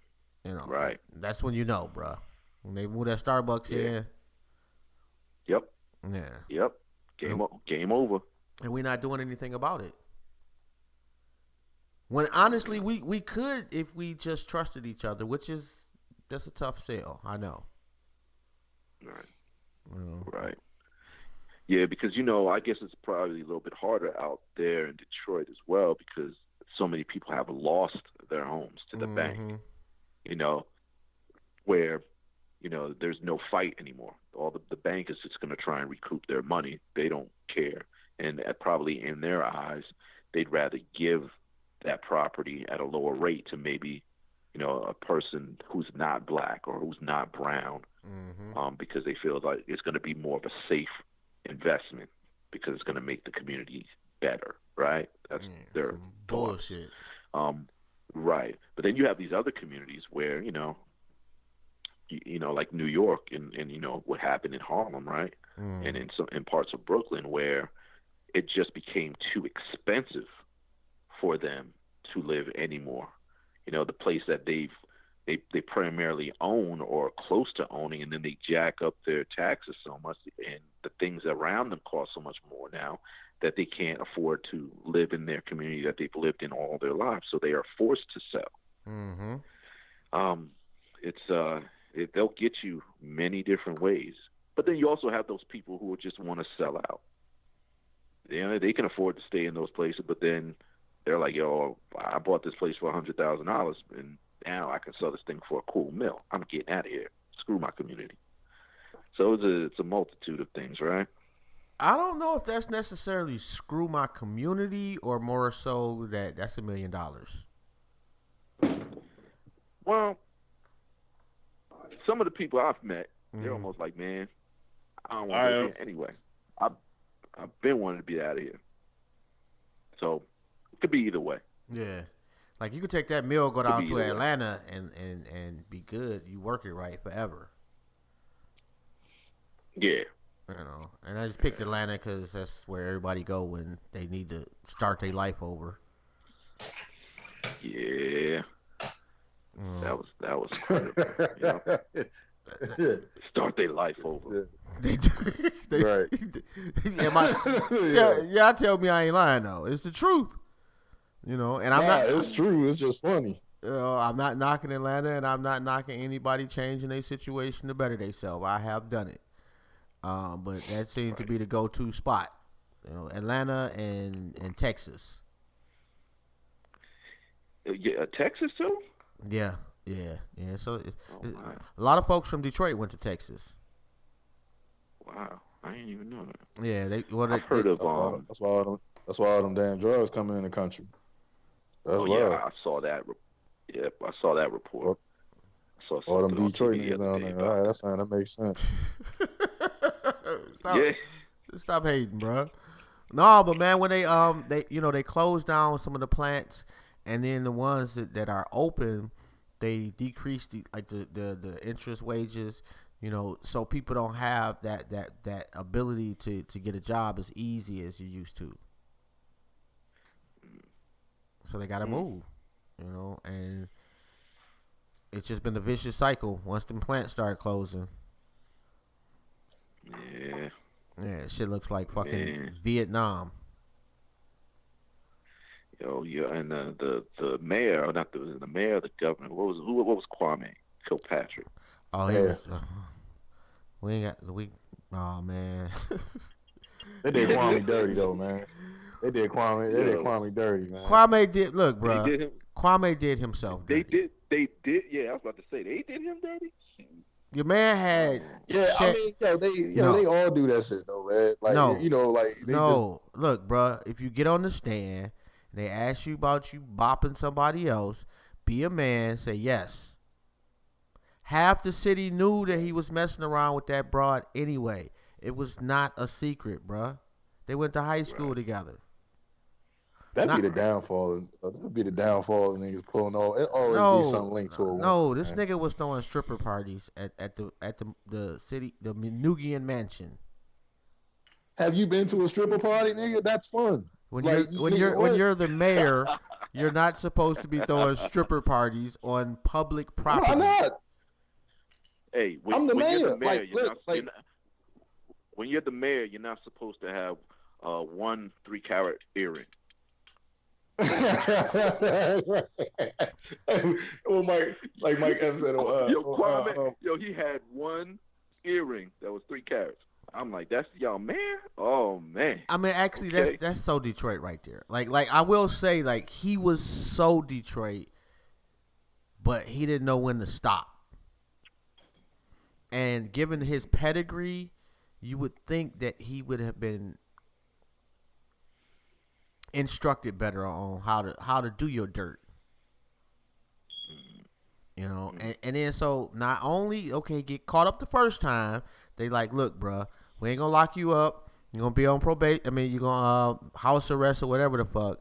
You know, right. That's when you know, bro. When they move that Starbucks in. Yep. Yeah. Yep. Game over. And we're not doing anything about it. When honestly, we could if we just trusted each other, that's a tough sell. I know. Right. Right. Yeah, because I guess it's probably a little bit harder out there in Detroit as well because so many people have lost their homes to the bank. Where there's no fight anymore. All the bank is just going to try and recoup their money. They don't care, and probably in their eyes, they'd rather give that property at a lower rate to maybe a person who's not black or who's not brown, because they feel like it's going to be more of a safe investment because it's going to make the community better, right? That's their bullshit. Right. But then you have these other communities where, like New York and what happened in Harlem, right? And in parts of Brooklyn where it just became too expensive for them to live anymore. The place that they primarily own or close to owning, and then they jack up their taxes so much, and the things around them cost so much more now that they can't afford to live in their community that they've lived in all their lives. So they are forced to sell. They'll get you many different ways. But then you also have those people who just want to sell out. They can afford to stay in those places, but then they're like, yo, I bought this place for $100,000, and now I can sell this thing for a cool mill. I'm getting out of here. Screw my community. So it's a multitude of things, right? I don't know if that's necessarily screw my community or more so that's $1 million. Well, some of the people I've met, they're almost like, man, I don't want to go here anyway. I've been wanting to be out of here. So it could be either way. Yeah. Like you could take that meal, go down to either way. Atlanta and be good. You work it right forever. Yeah. You know, and I just picked Atlanta because that's where everybody go when they need to start their life over. Yeah. That was incredible. You know? Start their life over. They Right. Y'all tell me I ain't lying though. It's the truth. You know, and I'm not. It's true. It's just funny. I'm not knocking Atlanta, and I'm not knocking anybody changing their situation to better themselves. I have done it, but that seems to be the go-to spot. You know, Atlanta and Texas. Yeah, Texas too. Yeah. So a lot of folks from Detroit went to Texas. Wow, I didn't even know that. Yeah, I've heard of That's why all them damn drugs coming in the country. That's yeah, I saw that. Yep, I saw that report. I saw all them Detroit niggas niggas down there. All right, that makes sense. Stop hating, bro. No, but man, when they closed down some of the plants, and then the ones that are open, they decreased the interest wages. You know, so people don't have that ability to get a job as easy as you used to. So they gotta move, you know, and it's just been a vicious cycle once the plants start closing. Yeah, shit looks like fucking Vietnam. Yo, yeah, and the mayor, or not the mayor, the governor. What was Kwame Kilpatrick? Oh, he was. Oh man. They did Kwame dirty though, man. They did Kwame dirty, man. Kwame did look, bro. Kwame did himself dirty. They did. Yeah, I was about to say they did him dirty. Your man had. Yeah, I mean, they all do that shit though, man. Like, look, bro. If you get on the stand, and they ask you about you bopping somebody else, be a man. Say yes. Half the city knew that he was messing around with that broad anyway. It was not a secret, bro. They went to high school together. That'd be the downfall. That'd be the downfall of niggas pulling off. It always be something linked to a woman. No, this nigga was throwing stripper parties at the city, the Nugian mansion. Have you been to a stripper party, nigga? That's fun. When you're the mayor, you're not supposed to be throwing stripper parties on public property. Why not? Hey, I'm the mayor. When you're the mayor, you're not supposed to have 1 3-carat earring. Well, Mike F said, Kwame, he had 1 earring that was 3 carats. I'm like, that's y'all man? Oh man. I mean, actually, that's so Detroit right there. Like I will say, like he was so Detroit, but he didn't know when to stop. And given his pedigree, you would think that he would have been instructed better on how to do your dirt. You know, and then so not only get caught up the first time, they like, look, bruh, we ain't gonna lock you up. You're gonna be on probation. I mean, you're gonna house arrest or whatever the fuck.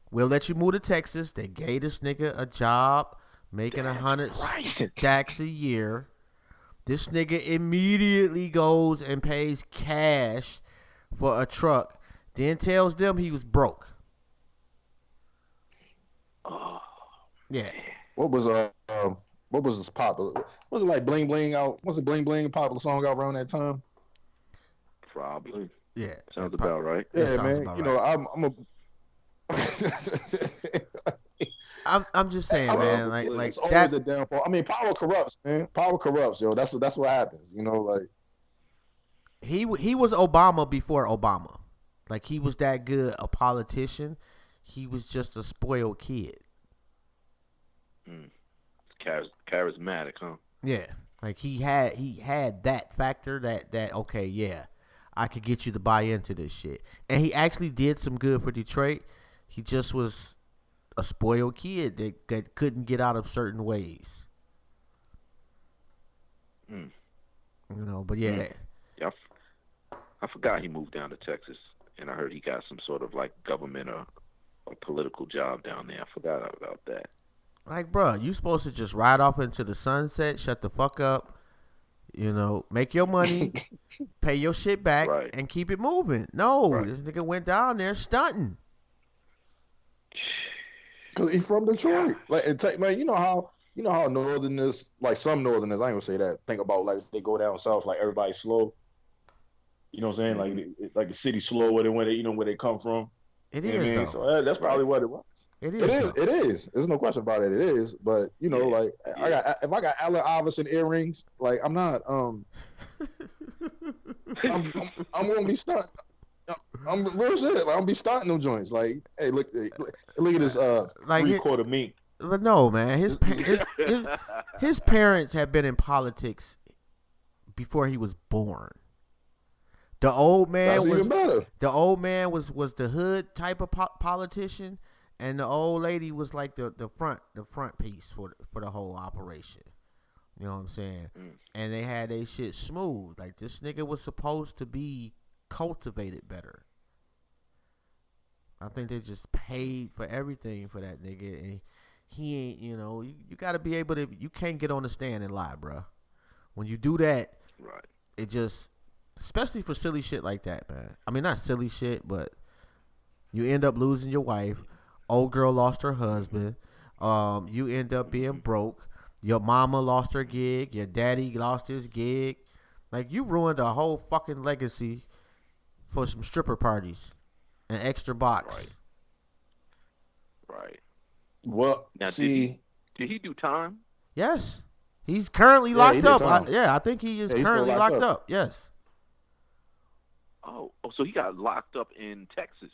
We'll let you move to Texas. They gave this nigga a job, making 100 stacks a year. This nigga immediately goes and pays cash for a truck. Then tells them he was broke. Oh, yeah. What was this popular? Was it like Bling Bling out? Was it Bling Bling a popular song out around that time? Probably. Yeah. Sounds about right. Yeah, man. You know, I'm a. I'm just saying, man. Like it's always a downfall. I mean, power corrupts, man. Power corrupts, yo. That's what happens. You know, like he was Obama before Obama. Like he was that good a politician. He was just a spoiled kid. Charismatic, huh? Yeah. Like he had that factor that okay, yeah, I could get you to buy into this shit. And he actually did some good for Detroit. He just was a spoiled kid that couldn't get out of certain ways. Mm. You know, but yeah, Yeah, I forgot he moved down to Texas, and I heard he got some sort of like government or political job down there. I forgot about that. like, bro, you supposed to just ride off into the sunset, shut the fuck up, you know, make your money, pay your shit back, Right. and keep it moving. No, Right. this nigga went down there stunting. Cause he's from Detroit. Like, and man, you know how northerners, like some northerners, I ain't gonna say that. Think about like if they go down south, like everybody's slow. You know what I'm saying? Like the city slow where they come from. It You know what I is mean? though. So that's probably what it was. It It is is. though. It is. There's no question about it. It is. But you know, like if I got Allen Iverson earrings, like I'm not. I'm gonna be stunting. I'm real shit. Like, I'm gonna be stunting them joints. Like, hey, look at this Like 3/4 mink. But no, man, his parents had been in politics before he was born. The old man That's was even better. the old man was the hood type of politician, and the old lady was like the front piece for the whole operation. You know what I'm saying? And they had they shit smooth. Like this nigga was supposed to be cultivated better. I think they just paid for everything for that nigga, and he ain't. You know, you got to be able to. You can't get on the stand and lie, bro. When you do that, Right. it just, especially for silly shit like that, man. I mean, not silly shit, but you end up losing your wife. Old girl lost her husband. You end up being broke. Your mama lost her gig. Your daddy lost his gig. Like, you ruined a whole fucking legacy for some stripper parties and extra box. Right. Well, Now, see, did he do time? Yes. He's currently Yeah, locked he did up. time. I think he is Yeah, he's still currently locked locked up. up. Yes. Oh, so he got locked up in Texas.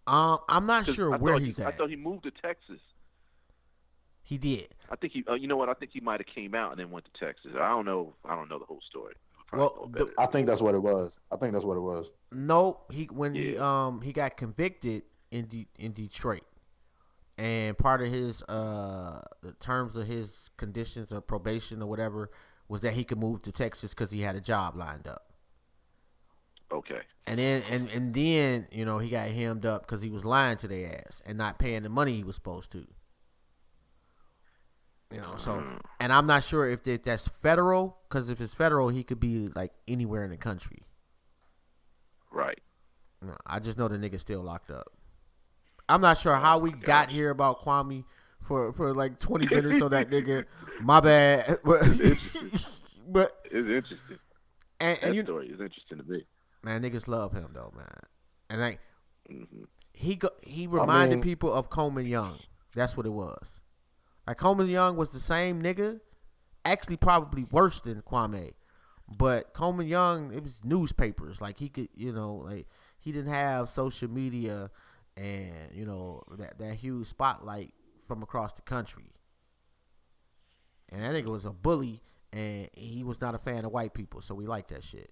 I'm not 'Cause sure I where thought he's I at. thought he moved to Texas. He did. I think he. You know what? I think he might have came out and then went to Texas. I don't know the whole story. Well, I think that's what it was. Nope. He Yeah. he got convicted in Detroit, and part of his the terms of his conditions of probation or whatever was that he could move to Texas because he had a job lined up. Okay. And then you know he got hemmed up because he was lying to their ass and not paying the money he was supposed to. You know, so, and I'm not sure if that's federal, because if it's federal, he could be like anywhere in the country. Right. No, I just know the nigga's still locked up. I'm not sure how we got here about Kwame for like 20 minutes on that nigga. My bad. But It's interesting. and That story is interesting to me. man, niggas love him though, man. And like Mm-hmm. he reminded people of Coleman Young. That's what it was. Like Coleman Young was the same nigga, actually probably worse than Kwame. But Coleman Young, it was newspapers. Like he could, you know, like he didn't have social media and, you know, that huge spotlight from across the country. And that nigga was a bully and he was not a fan of white people, so we like that shit.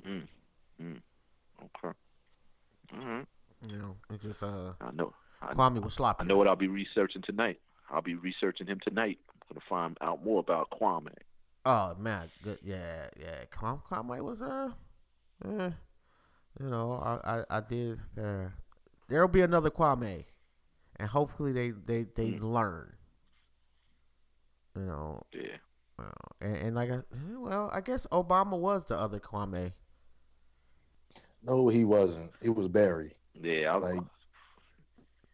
Okay. All right. You know, it's just I know. Kwame was sloppy. I know what I'll be researching tonight. I'll be researching him tonight. I'm gonna find out more about Kwame. Oh man, good, yeah. Kwame was you know, I did. There'll be another Kwame, and hopefully they learn. You know. Yeah. And like, I guess Obama was the other Kwame. No, he wasn't. It was Barry. Yeah.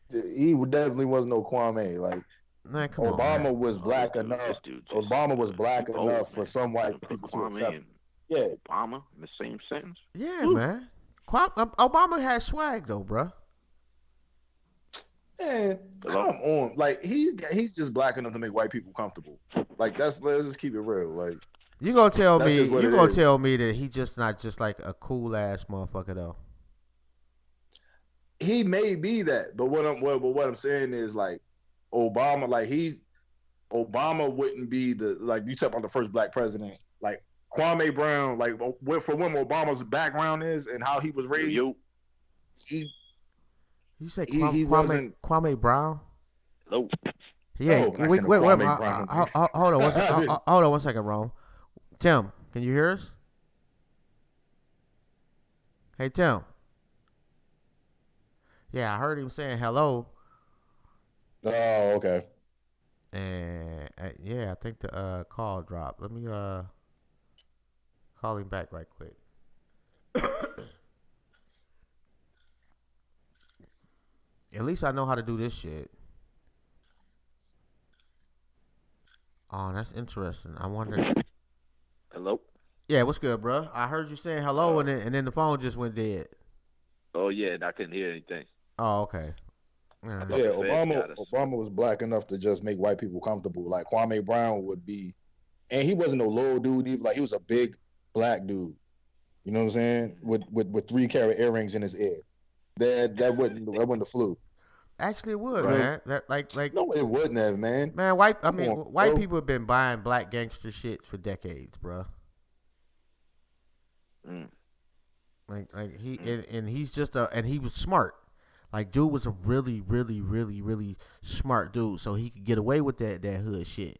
He definitely wasn't no Kwame. Like, man, come Obama on, was black enough. Obama was black enough for some white people to accept. Yeah, Obama in the same sentence. Yeah, man. Obama had swag though, bruh. Man, come on. Like he's just black enough to make white people comfortable. Like let's just keep it real. Like you gonna tell me that he just not just like a cool ass motherfucker though. He may be that, but what I'm saying is like Obama, like Obama wouldn't be you talk about the first black president, like Kwame Brown, like for when Obama's background is and how he was raised. You say Kwame Brown? Hello. Yeah, Oh, I seen a Kwame Brown. hold on one second. Hold on one second, Rome. Tim, can you hear us? Hey, Tim. Yeah, I heard him saying hello. Oh, okay. And yeah, I think the call dropped. Let me call him back right quick. At least I know how to do this shit. Oh, that's interesting. I wonder. Hello? Yeah, what's good, bro? I heard you saying hello, and then the phone just went dead. Oh, yeah, and I couldn't hear anything. Oh, okay. I thought Yeah, the feds got us. Obama was black enough to just make white people comfortable. Like Kwame Brown would be, and he wasn't no little dude either. Like he was a big black dude. You know what I'm saying? With 3-carat earrings in his ear. That wouldn't have flew. Actually, it would, Right. man. That like No, it wouldn't have, man. man, Come on, white bro. people have been buying black gangster shit for decades, bro. Mm. Like he and he's just and he was smart. Like dude was a really, really, really, really smart dude, so he could get away with that hood shit.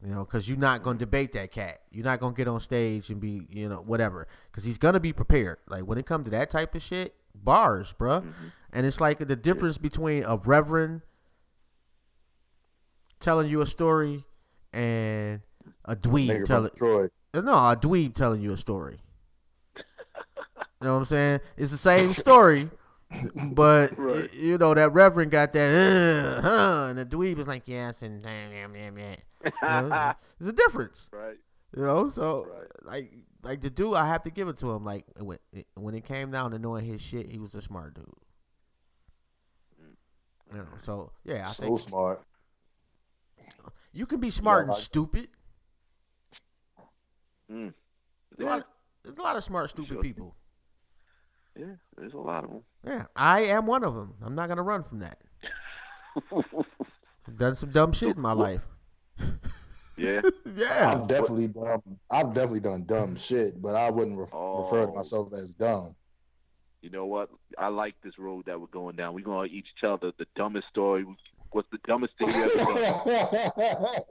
You know, because you're not gonna debate that cat. You're not gonna get on stage and be, whatever. Because he's gonna be prepared. Like when it comes to that type of shit, bars, bruh. Mm-hmm. And it's like the difference between a reverend telling you a story and a dweeb Nigga from telling. Detroit. No, a dweeb telling you a story. You know what I'm saying? It's the same story, but Right. that reverend got that, and the dweeb is like, yes, and yeah. There's a difference. Right. So Right. like the dude, I have to give it to him. Like when it came down to knowing his shit, he was a smart dude. So yeah, I think Smart. you can be smart Yeah, and stupid. Mm. There's a lot of smart, stupid Sure. people. Yeah, there's a lot of them. Yeah, I am one of them. I'm not gonna run from that. I've done some dumb shit in my life. Yeah. Yeah. I've definitely done dumb shit, but I wouldn't refer to myself as dumb. You know what? I like this road that we're going down. We're going to each tell the dumbest story. What's the dumbest thing you ever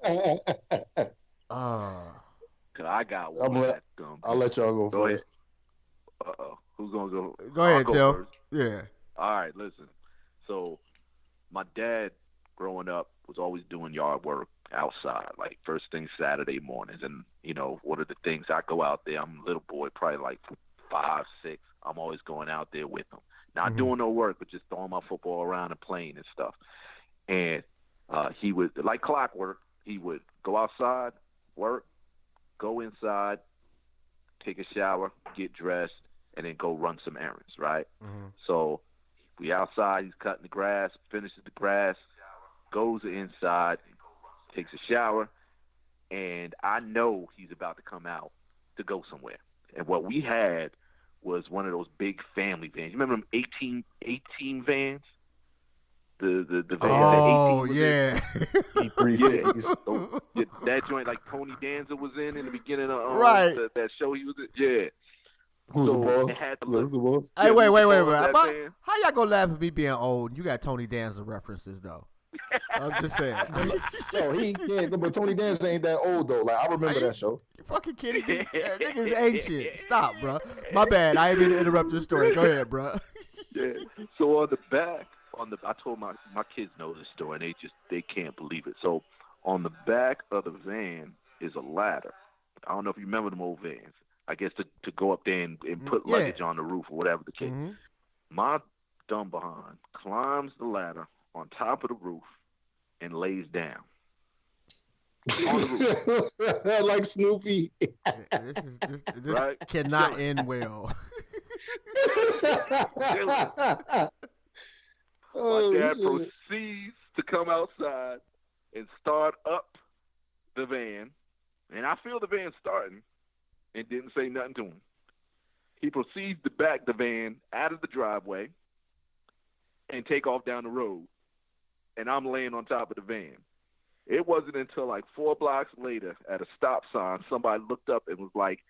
done? Cause I got one that's dumb. I'll let y'all go first. Uh-oh. Who's going to go? Go ahead, I'll Till. first. Yeah. All right, listen. So my dad growing up was always doing yard work outside, like first thing Saturday mornings. And, what are the things I go out there? I'm a little boy, probably like 5, 6. I'm always going out there with him. Not doing no work, but just throwing my football around and playing and stuff. And he would, like clockwork, he would go outside, work, go inside, take a shower, get dressed, and then go run some errands, right? Mm-hmm. So we outside, he's cutting the grass, finishes the grass, goes inside, takes a shower, and I know he's about to come out to go somewhere. And what we had was one of those big family vans. You remember them 18 vans? The van Oh, that 18 was yeah. in? That joint like Tony Danza was in the beginning of Right. that show he was in. Yeah. Who's the boss? It had the Who's the boss? Hey, wait. that van. How y'all gonna laugh at me being old? You got Tony Danza references, though. I'm just saying. Yo, but Tony Dance ain't that old though. Like I remember that show. You fucking kidding me? Yeah, niggas ancient. Stop, bro. My bad. I ain't mean to interrupt your story. Go ahead, bro. Yeah. So on the back, I told my kids know this story, and they can't believe it. So on the back of the van is a ladder. I don't know if you remember them old vans. I guess to go up there and put luggage on the roof or whatever the case. Mm-hmm. My dumb behind climbs the ladder on top of the roof and lays down. On the roof. Like Snoopy. This Right? cannot end well. Oh, My dad shit. proceeds to come outside and start up the van, and I feel the van starting and didn't say nothing to him. He proceeds to back the van out of the driveway and take off down the road, and I'm laying on top of the van. It wasn't until like 4 blocks later at a stop sign, somebody looked up and was like,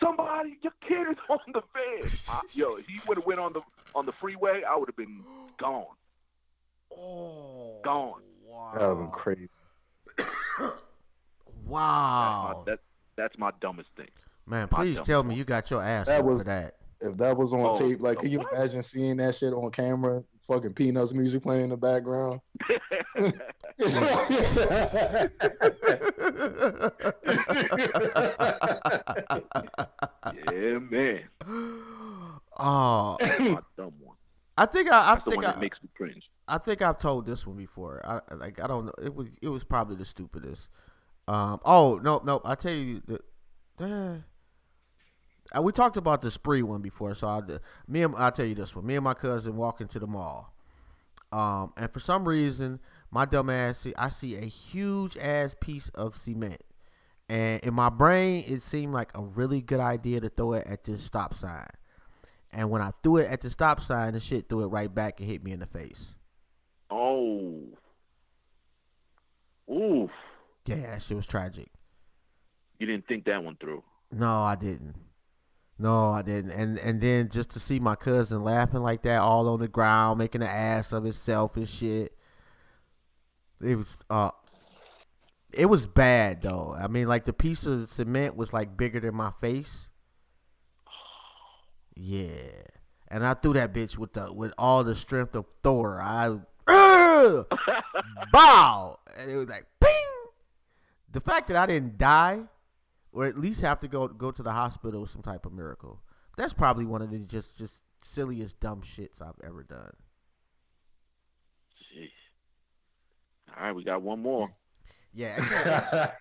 "Somebody, your kid is on the van." He would have went on the freeway, I would have been gone. Oh, Gone. That would have been wow. crazy. Wow. That's my dumbest thing. Man, My please dumbest tell me one. you got your ass That whooped for was that. if that was on Oh, tape. Like, can you what? imagine seeing that shit on camera? Fucking Peanuts music playing in the background. Yeah, man. Oh, That's my dumb one. I think I That's the think one that I makes me cringe. I think I've told this one before. I don't know. It was probably the stupidest. Oh no, I tell you that. We talked about the spree one before, so I'll tell you this one. Me and my cousin walking to the mall, and for some reason, my dumb ass I see a huge ass piece of cement, and in my brain, it seemed like a really good idea to throw it at this stop sign. And when I threw it at the stop sign, the shit threw it right back and hit me in the face. Oh. Oof. Yeah, that shit was tragic. You didn't think that one through. No, I didn't. No, I didn't. And then just to see my cousin laughing like that all on the ground, making an ass of himself and shit. It was bad though. I mean, like the piece of cement was like bigger than my face. Yeah. And I threw that bitch with all the strength of Thor. Bow! And it was like ping. The fact that I didn't die or at least have to go to the hospital with some type of miracle. That's probably one of the just silliest dumb shits I've ever done. Jeez. All right, we got one more. Yeah,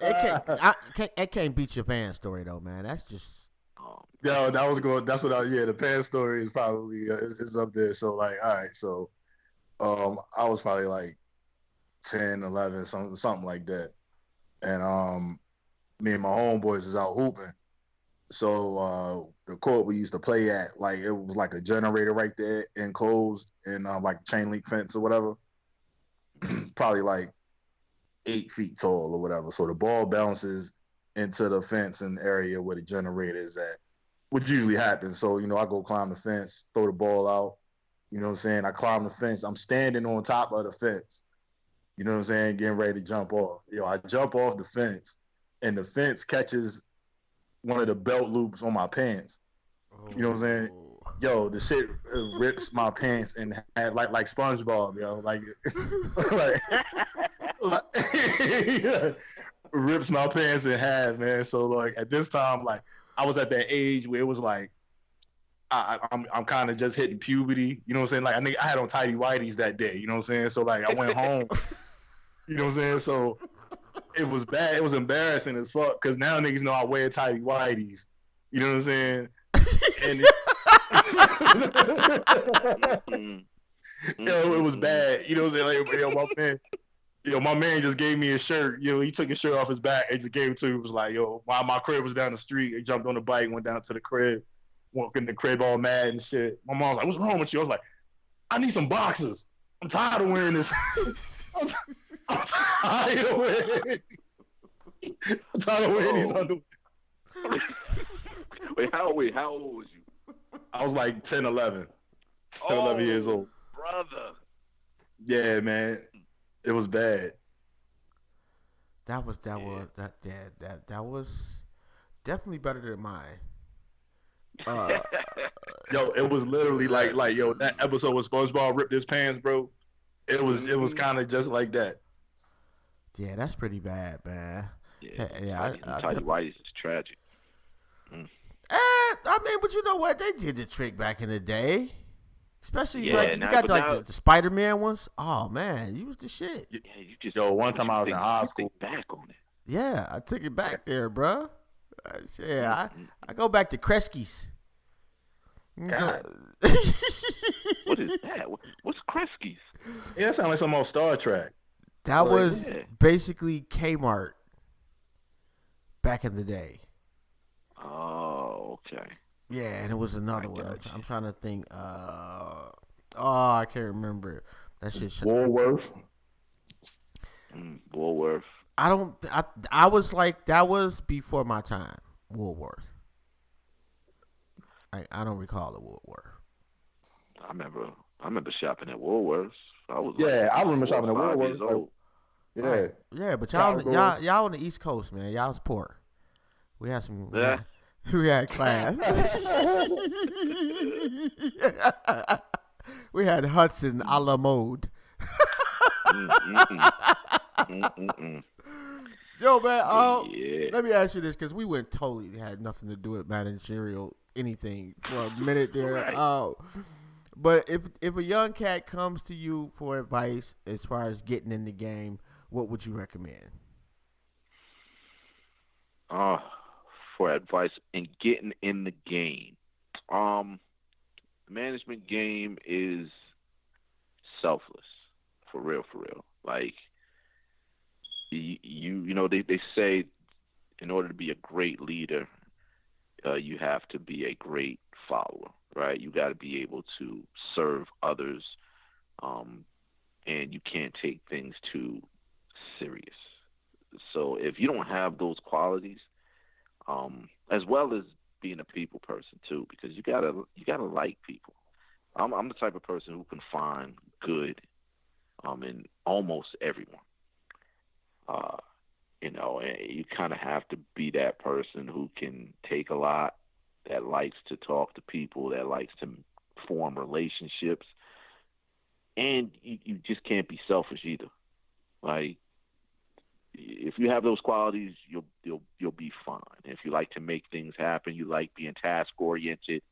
it can't beat your van story though, man. That's just Yo, that was good. That's what the pants story is probably is up there. So like, all right, so I was probably like 10, 11, something like that. And me and my homeboys is out hooping. So the court we used to play at, like it was like a generator right there enclosed in like chain link fence or whatever. Probably like 8 feet tall or whatever. So the ball bounces into the fence in the area where the generator is at, which usually happens. So, I go climb the fence, throw the ball out. You know what I'm saying? I climb the fence. I'm standing on top of the fence. You know what I'm saying? Getting ready to jump off. I jump off the fence, and the fence catches one of the belt loops on my pants. You know what I'm saying? Yo, the shit rips my pants in half, like SpongeBob, yo. Like yeah, rips my pants in half, man. So like at this time, like I was at that age where it was like I'm kind of just hitting puberty. You know what I'm saying? Like I had on tidy whities that day. You know what I'm saying? So like I went home. You know what I'm saying? So it was bad. It was embarrassing as fuck because now niggas know I wear tidy whities. You know what I'm saying? And it was bad. You know what I'm saying? Like, my man just gave me a shirt. He took his shirt off his back and just gave it to me. He was like, while my crib was down the street, he jumped on the bike, went down to the crib, walked in the crib all mad and shit. My mom was like, what's wrong with you? I was like, I need some boxes. I'm tired of wearing this. I'm tired of wearing these underwear. Wait, how old was you? I was like 10, 11. 10, 11 years old. Brother. Yeah, man. It was bad. That was definitely better than mine. Yo, it was literally like that episode where SpongeBob ripped his pants, bro. It was kind of just like that. Yeah, that's pretty bad, man. Yeah, tidy whities is tragic. I mean, but you know what? They did the trick back in the day. Especially you got the Spider-Man ones. Oh man, you was the shit. Yeah, you just one time I was in high school. Back on it. Yeah, I took it back there, bro. Yeah, I go back to Kresge's. God. What is that? What's Kresge's? Yeah, that sounds like some old Star Trek. That was basically Kmart back in the day. Oh, okay. Yeah, and it was another one. I'm trying to think. I can't remember. That shit. Woolworth. Woolworth. I was like, that was before my time. Woolworth. I don't recall the Woolworth. I remember shopping at Woolworths. I was Yeah, like I remember 4 or shopping at 5 years Woolworths. Like, old. yeah, Yeah, but Cowgirls. y'all on the East Coast, man. Y'all was poor. We had some. Yeah. We had class. We had Hudson a la mode. Mm-mm. Mm-mm. Yo, man. Yeah. Let me ask you this, because we went totally had nothing to do with managerial anything for a minute there. Right. But if a young cat comes to you for advice as far as getting in the game, what would you recommend? Uh, for advice and getting in the game. Um, the management game is selfless, for real, for real. Like you know they say in order to be a great leader, you have to be a great follower, right? You got to be able to serve others, um, and you can't take things too serious. So if you don't have those qualities, as well as being a people person too, because you gotta like people. I'm the type of person who can find good in almost everyone. Uh, and you kind of have to be that person who can take a lot, that likes to talk to people, that likes to form relationships, and you just can't be selfish either. Like if you have those qualities, you'll be fine. If you like to make things happen, you like being task oriented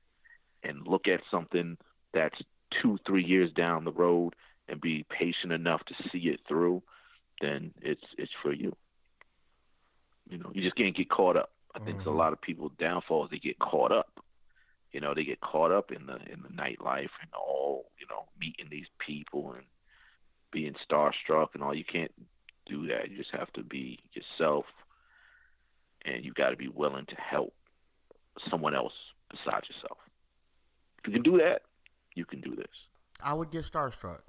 and look at something that's 2-3 years down the road and be patient enough to see it through, then it's for you. You just can't get caught up. I think a lot of people downfalls they get caught up. They get caught up in the nightlife and all, meeting these people and being starstruck and all. You can't do that. You just have to be yourself, and you got to be willing to help someone else besides yourself. If you can do that, you can do this. I would get starstruck.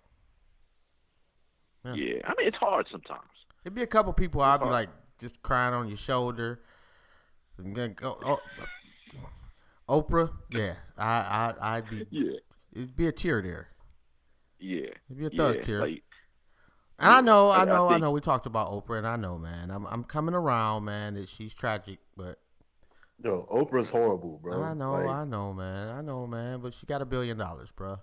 Yeah, I mean it's hard sometimes. It'd be a couple people It's I'd be hard. like just crying on your shoulder. And then go, Oprah, yeah, I'd be. Yeah, It'd be a tear there. yeah, It'd be a thug yeah. tear. Like, And I know, I I think know. We talked about Oprah, and I know, man. I'm coming around, man. That she's tragic, but Yo, Oprah's horrible, bro. I know, Like, I know, man. I know, man. But she got $1 billion, bro.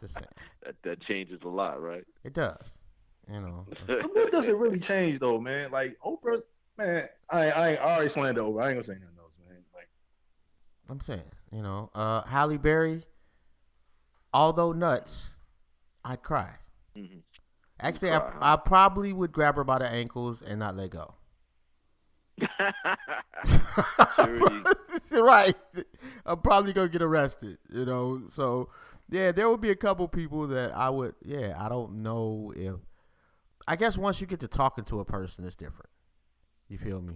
Just saying, that changes a lot, right? it does. You know, what does it really change though, man? Like Oprah, man, I already slammed Oprah. I ain't gonna say nothing else, man. Like, I'm saying, Halle Berry, although nuts, I'd cry. Mm-hmm. Actually, Cry, I probably would grab her by the ankles and not let go. Security. Right. I'm probably gonna get arrested, So yeah, there would be a couple people that I would. Yeah, I don't know if. I guess once you get to talking to a person, it's different. You feel me?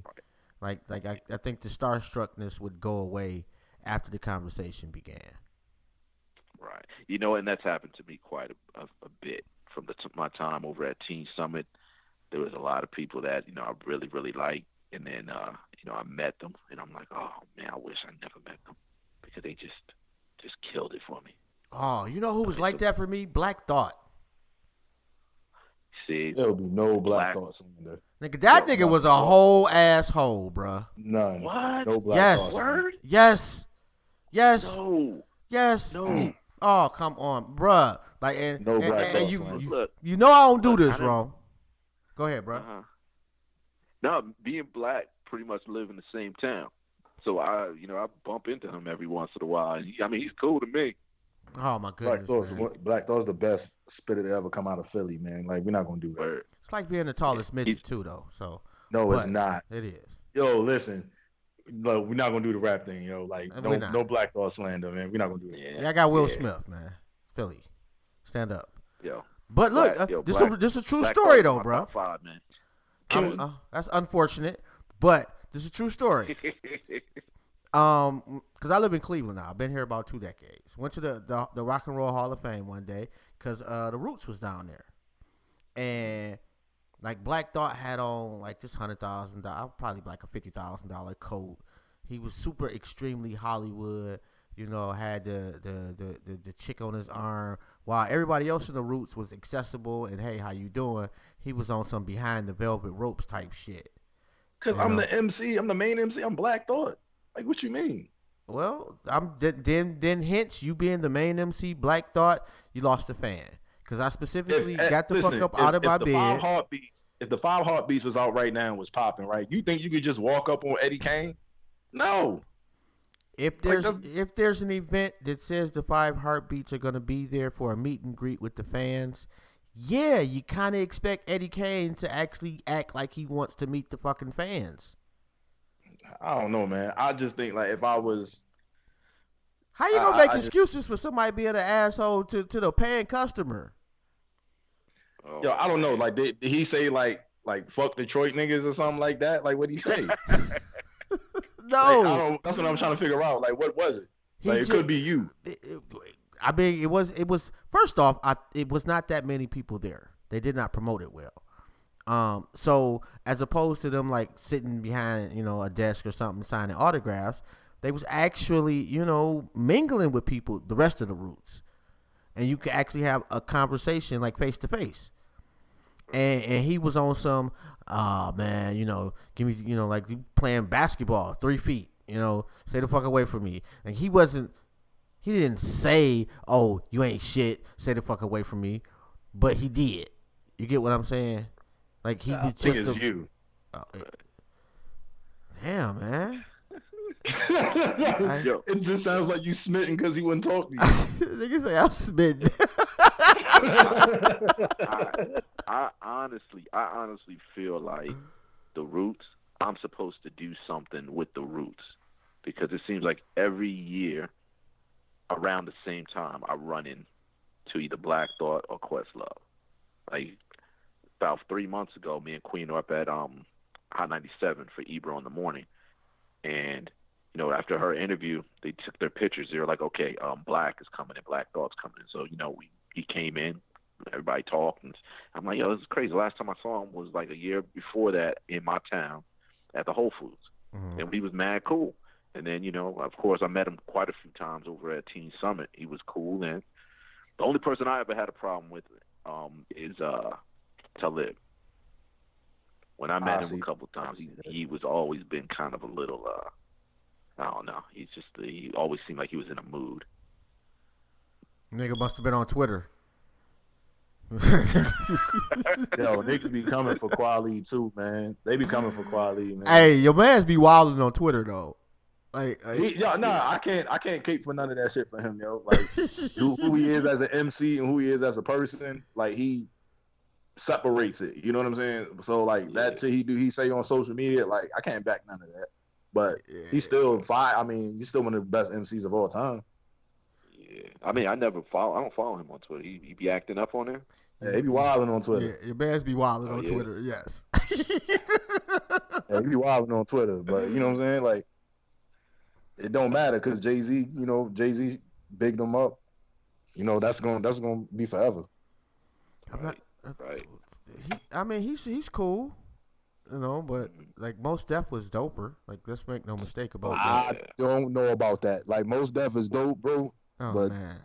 Like I think the starstruckness would go away after the conversation began. Right. And that's happened to me quite a bit from my time over at Teen Summit. There was a lot of people that I really really liked, and then I met them, and I'm like, oh man, I wish I never met them because they just killed it for me. Oh, you know who was like that for me? Black Thought. See, there will be no black thoughts in there. Nigga, that nigga was a whole asshole, bruh. None. What? No black Yes. thoughts. Word? Yes. No. Yes. No. Oh, come on, bruh. Like, No black thoughts, you, son. Look. you know I don't do Look, this I didn't- wrong. Go ahead, bruh. Uh-huh. No, being black, pretty much live in the same town. So I bump into him every once in a while. I mean, he's cool to me. Oh my goodness, man. Black Thought's the best spitter to ever come out of Philly, man. Like, we're not gonna do that. Word. It's like being the tallest midget too, though. So No, it's but not. It is. Yo, listen. No, we're not gonna do the rap thing, yo. Like, We're not. no Black Thought slander, man. We're not gonna do that. Yeah. Yeah, I got Will Yeah. Smith, man. Philly, stand up. Yo. But look, this is a true story, though, bro. Top 5, man. That's unfortunate, but this is a true story. Because I live in Cleveland now. I've been here about 2 decades. Went to the Rock and Roll Hall of Fame one day because the Roots was down there, and like Black Thought had on like this $100,000, probably like a $50,000 coat. He was super extremely Hollywood. had the chick on his arm, while everybody else in the Roots was accessible and hey, how you doing? He was on some behind the velvet ropes type shit. Cause I'm the MC, I'm the main MC, I'm Black Thought. Like, what you mean? Well, then hence you being the main MC, Black Thought, you lost a fan. Cause I specifically got the fuck up out of my bed. If the 5 Heartbeats was out right now and was popping, right? You think you could just walk up on Eddie Kane? No. If there's an event that says the 5 Heartbeats are gonna be there for a meet and greet with the fans, yeah, you kind of expect Eddie Kane to actually act like he wants to meet the fucking fans. I don't know, man. I just think like if I was, how you gonna make excuses for somebody being an asshole to the paying customer? Yo, I don't know. Like, did he say like fuck Detroit niggas or something like that? Like, what did he say? No, like, that's what I'm trying to figure out. Like, what was it? Like, it could be you. I mean, it was. First off, it was not that many people there. They did not promote it well. So as opposed to them like sitting behind a desk or something signing autographs, they was actually mingling with people, the rest of the Roots, and you could actually have a conversation like face to face. And he was on some, man, give me, like playing basketball, 3 feet, stay the fuck away from me. Like he didn't say, oh, you ain't shit, stay the fuck away from me, but he did. You get what I'm saying? Like he was just you. Damn, man. It just sounds like you smitten because he wouldn't talk to you. Nigga say I'm smitten. I honestly feel like the Roots, I'm supposed to do something with the Roots because it seems like every year around the same time I run into either Black Thought or Questlove. Like about 3 months ago, me and Queen were up at Hot 97 for Ebro in the morning, and after her interview, they took their pictures. They were like, okay, Black is coming and Black Thought's coming in. So, he came in, everybody talked, and I'm like, yo, this is crazy. The last time I saw him was like a year before that in my town at the Whole Foods. Mm-hmm. And he was mad cool. And then, of course, I met him quite a few times over at Teen Summit. He was cool. And the only person I ever had a problem with is Talib. When I met him a couple times, he was always been kind of a little, I don't know. He always seemed like he was in a mood. Nigga must have been on Twitter. Yo, niggas be coming for Kweli too, man. They be coming for Kweli, man. Hey, your man's be wilding on Twitter though. I can't cape for none of that shit for him, yo. Like who he is as an MC and who he is as a person, like he separates it. You know what I'm saying? So like that shit he say on social media, like I can't back none of that. But he's still fine. I mean, he's still one of the best MCs of all time. Yeah, I mean, I don't follow him on Twitter. He be acting up on there. Yeah, he be wilding on Twitter. Yeah, your man's be wilding on Twitter. Yes. Yeah, he be wilding on Twitter, but you know what I'm saying? Like, it don't matter because Jay-Z, Jay-Z bigged him up. That's gonna be forever. Right. He's cool. But like Mos Def was doper. Like, let's make no mistake about that. I don't know about that. Like, Mos Def is dope, bro. Oh, but man.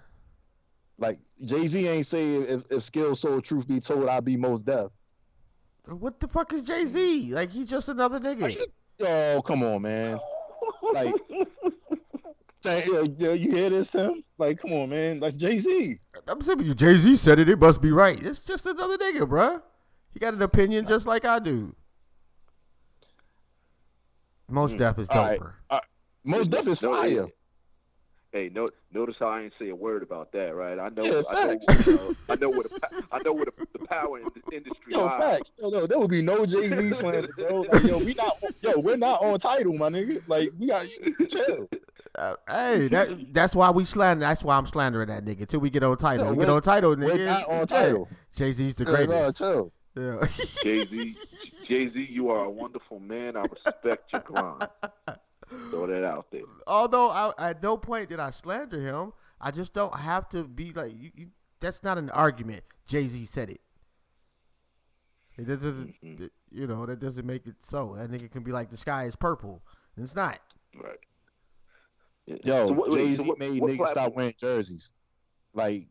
Like Jay-Z ain't say if Skill Soul truth be told, I'd be Mos Def. What the fuck is Jay-Z? Like, he's just another nigga. Oh, come on, man. Like, you hear this, Tim? Like, come on, man. That's Jay-Z. I'm saying you. Jay-Z said it. It must be right. It's just another nigga, bruh. He got an opinion just like I do. Mos Def is doper. Mos Def is fire. Hey, notice how I ain't say a word about that, right? I know. Yeah, I know where the power in the industry. Yo, facts. Yo, there would be no Jay-Z slander, bro. Like, we're not on title, my nigga. Like, we got chill. Hey, that's why we slander. That's why I'm slandering that nigga till we get on title. We get on title, nigga. We're not on title. Jay-Z's the greatest. Chill. Yeah. Jay-Z, you are a wonderful man. I respect your grind. Throw that out there. Although at no point did I slander him, I just don't have to be like you. That's not an argument. Jay-Z said it. It doesn't, that doesn't make it so. That nigga can be like the sky is purple, and it's not. Right. Yeah. Yo, So Jay-Z made what niggas platform? stop wearing jerseys. Like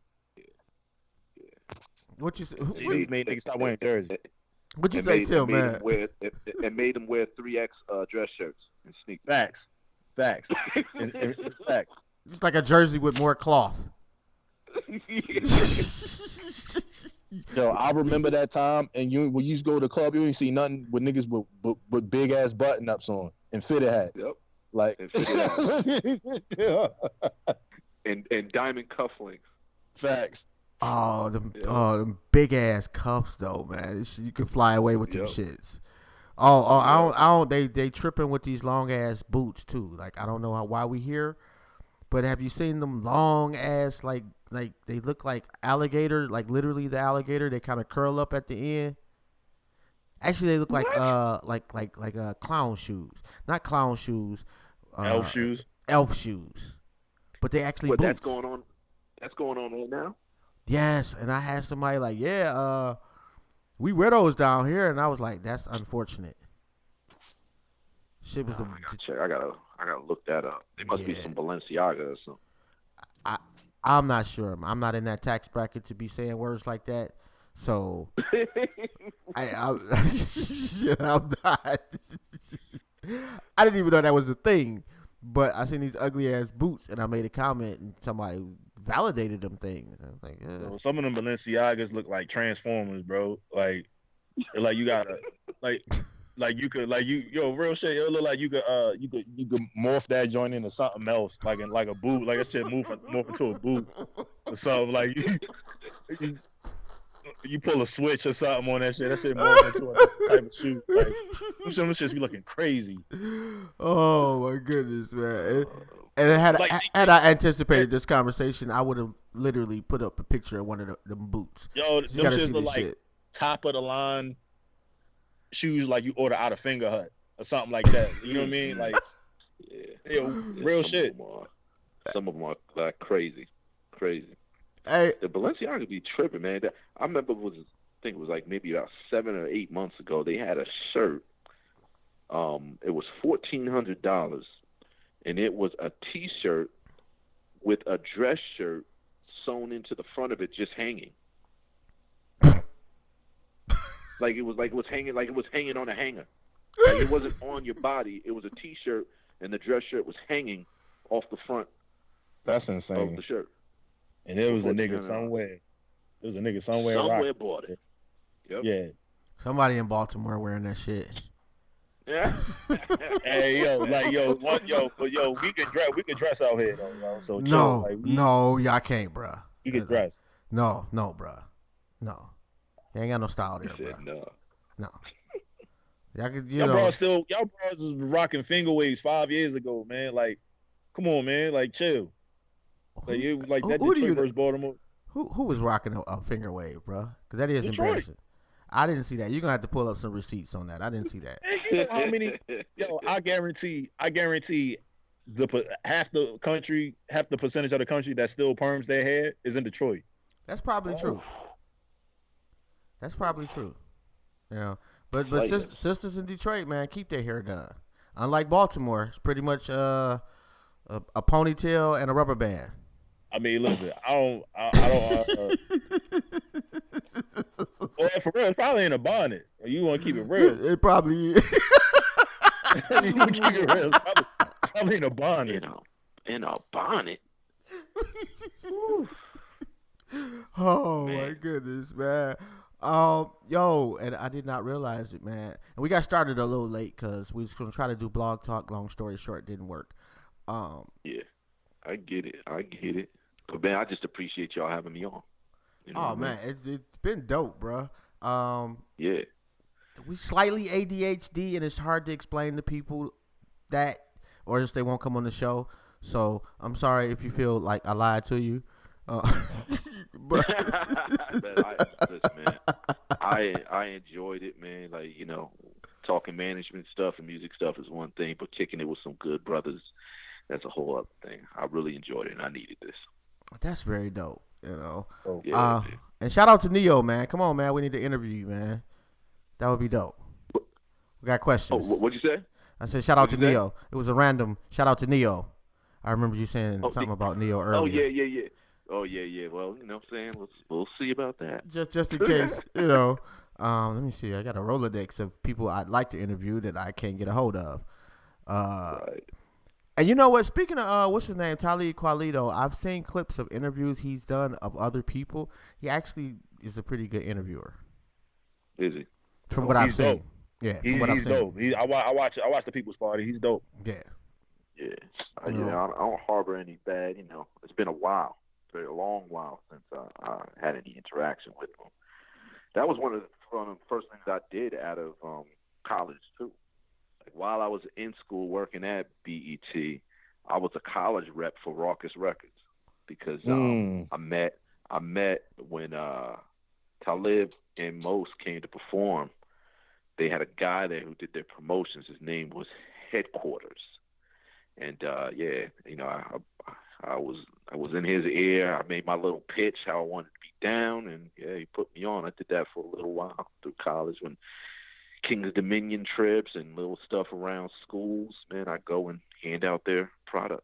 What you say? They Jay-Z made niggas stop wearing jerseys. What you and say, made Tim, made man? them wear and made them wear 3X dress shirts and sneakers. Facts. And facts. It's like a jersey with more cloth. Yo, I remember that time, and when you used to go to the club, you ain't see nothing with niggas with big ass button ups on and fitted hats. Yep. Like, And fitted yeah. and diamond cufflinks. Facts. Oh, them big ass cuffs though, man. You can fly away with them Yep. shits. I don't. They tripping with these long ass boots too. Like I don't know why we here, but have you seen them long ass like they look like alligator, like literally the alligator. They kind of curl up at the end. Actually, they look like clown shoes, not clown shoes. Elf shoes. Elf shoes, but they actually What boots. That's going on right now. Yes, and I had somebody like, we wear those down here, and I was like, that's unfortunate. Shit was I gotta check. I gotta look that up. There must be some Balenciaga or something. I'm not sure. I'm not in that tax bracket to be saying words like that. So I'm not. I didn't even know that was a thing. But I seen these ugly ass boots, and I made a comment, and somebody validated them things. I was like, Yo, some of them Balenciagas look like Transformers, bro. Like you gotta real shit. It look like you could morph that joint into something else, like a boot, like that shit morph into a boot or something. Like you pull a switch or something on that shit. That shit morph into a type of shoe. Like some shits be looking crazy. Oh my goodness, man! And had I anticipated this conversation, I would have literally put up a picture of one of them boots. Yo, You them shits look like top of the line shoes, like you order out of Finger Hut or something like that. You know what I mean? Like, yo, real shit. Some of them are like crazy. Hey, The Balenciaga be tripping, man. I remember I think it was like maybe about 7 or 8 months ago. They had a shirt. It was $1,400, and it was a T-shirt with a dress shirt sewn into the front of it, just hanging. like it was hanging on a hanger. Like it wasn't on your body. It was a T-shirt, and the dress shirt was hanging off the front. That's insane. Of the shirt. And there was a nigga somewhere. There was a nigga somewhere. Somewhere bought it. Yep. Yeah. somebody in Baltimore wearing that shit. Yeah. Hey, we could dress out here though, yo. So No, chill. no, y'all can't, bruh. We could dress. No, bruh. No. You ain't got no style there, He said bruh. no. Y'all could, Y'all bros was rocking finger waves 5 years ago, man. Like, come on, man. Like, chill. Like that Detroit versus Baltimore. Who was rocking a finger wave, bro? Because that is Detroit. embarrassing. I didn't see that. You're gonna have to pull up some receipts on that. I didn't see that. Man, you know how many? Yo, I guarantee half the percentage of the country that still perms their hair is in Detroit. That's probably true. That's probably true. Yeah, but sisters in Detroit, man, keep their hair done. Unlike Baltimore, it's pretty much a ponytail and a rubber band. I mean, listen, I don't. Well, for real, it's probably in a bonnet. You want to keep it real? It probably is. You want to keep it real? It's probably in a bonnet. In a bonnet. Oh Man. my goodness, man. And I did not realize it, man. And we got started a little late because we was gonna try to do blog talk. Long story short, didn't work. Yeah, I get it. But man, I just appreciate y'all having me on. You know what I mean? Man, it's been dope, bro. Yeah. We slightly ADHD, and it's hard to explain to people that, or just they won't come on the show. So I'm sorry if you feel like I lied to you. But Listen, man, I enjoyed it, man. Like, talking management stuff and music stuff is one thing, but kicking it with some good brothers, that's a whole other thing. I really enjoyed it, and I needed this. That's very dope, Yeah, and shout out to Neo, man. Come on, man. We need to interview you, man. That would be dope. We got questions. Oh, what'd you say? I said shout out to What'd you say? Neo. It was a random shout out to Neo. I remember you saying something about Neo Oh earlier. yeah. Oh yeah. Well, you know what I'm saying? We'll see about that. Just in case, you know. Let me see. I got a Rolodex of people I'd like to interview that I can't get a hold of. Right. And you know what? Speaking of what's his name, Talib Kwelido, I've seen clips of interviews he's done of other people. He actually is a pretty good interviewer. Is he? From what I've He's seen. dope. Yeah, from what I've He's seen. dope. I watch the People's Party. He's dope. Yeah. Yeah. No. I don't harbor any bad. You know, it's been a while, very long while since I had any interaction with him. That was one of the first things I did out of college too. Like while I was in school working at BET, I was a college rep for Raucous Records because I met when Talib and Most came to perform. They had a guy there who did their promotions. His name was Headquarters, and you know, I was in his ear. I made my little pitch how I wanted to be down, and yeah, he put me on. I did that for a little while through college when King's Dominion trips and little stuff around schools. Man, I go and hand out their product.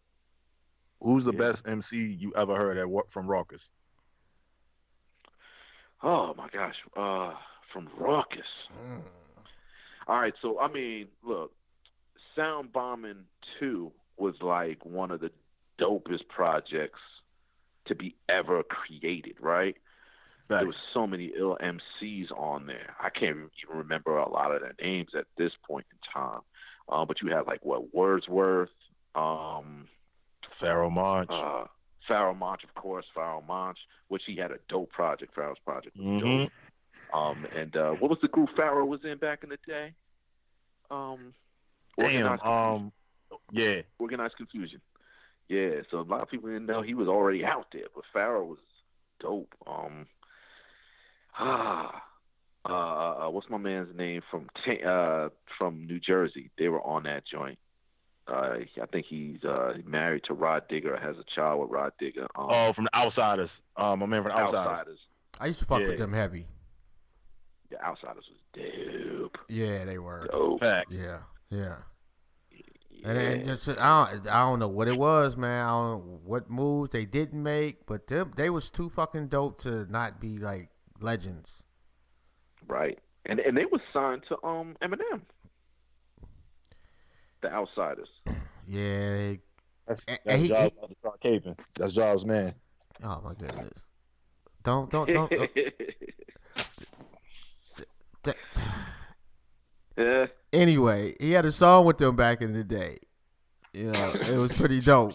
Who's the best MC you ever heard from Raucous? Oh my gosh, from Raucous. All right, so I mean, look, Sound Bombing 2 was like one of the dopest projects to be ever created, right? Facts. There was so many ill MCs on there. I can't even remember a lot of their names at this point in time. But you had like Wordsworth, Pharaoh Monch. Pharaoh Monch, of course, Pharaoh Monch, which he had a dope project. Pharaoh's project was dope. And what was the group Pharaoh was in back in the day? Organized Confusion. Yeah, so a lot of people didn't know he was already out there, but Pharaoh was dope. What's my man's name from New Jersey? They were on that joint. I think he's married to Rod Digger, or has a child with Rod Digger. From the Outsiders. My man from the Outsiders. I used to fuck with them heavy. The Outsiders was dope. Yeah, they were. Dope. Facts. Yeah. And then just I don't know what it was, man. I don't know what moves they didn't make, but they was too fucking dope to not be like legends. Right. And they was signed to Eminem. The Outsiders. Yeah. That's Jaws about to start caping. That's Jaws, man. Oh my goodness. Don't. Yeah. Anyway, he had a song with them back in the day. You know, it was pretty dope.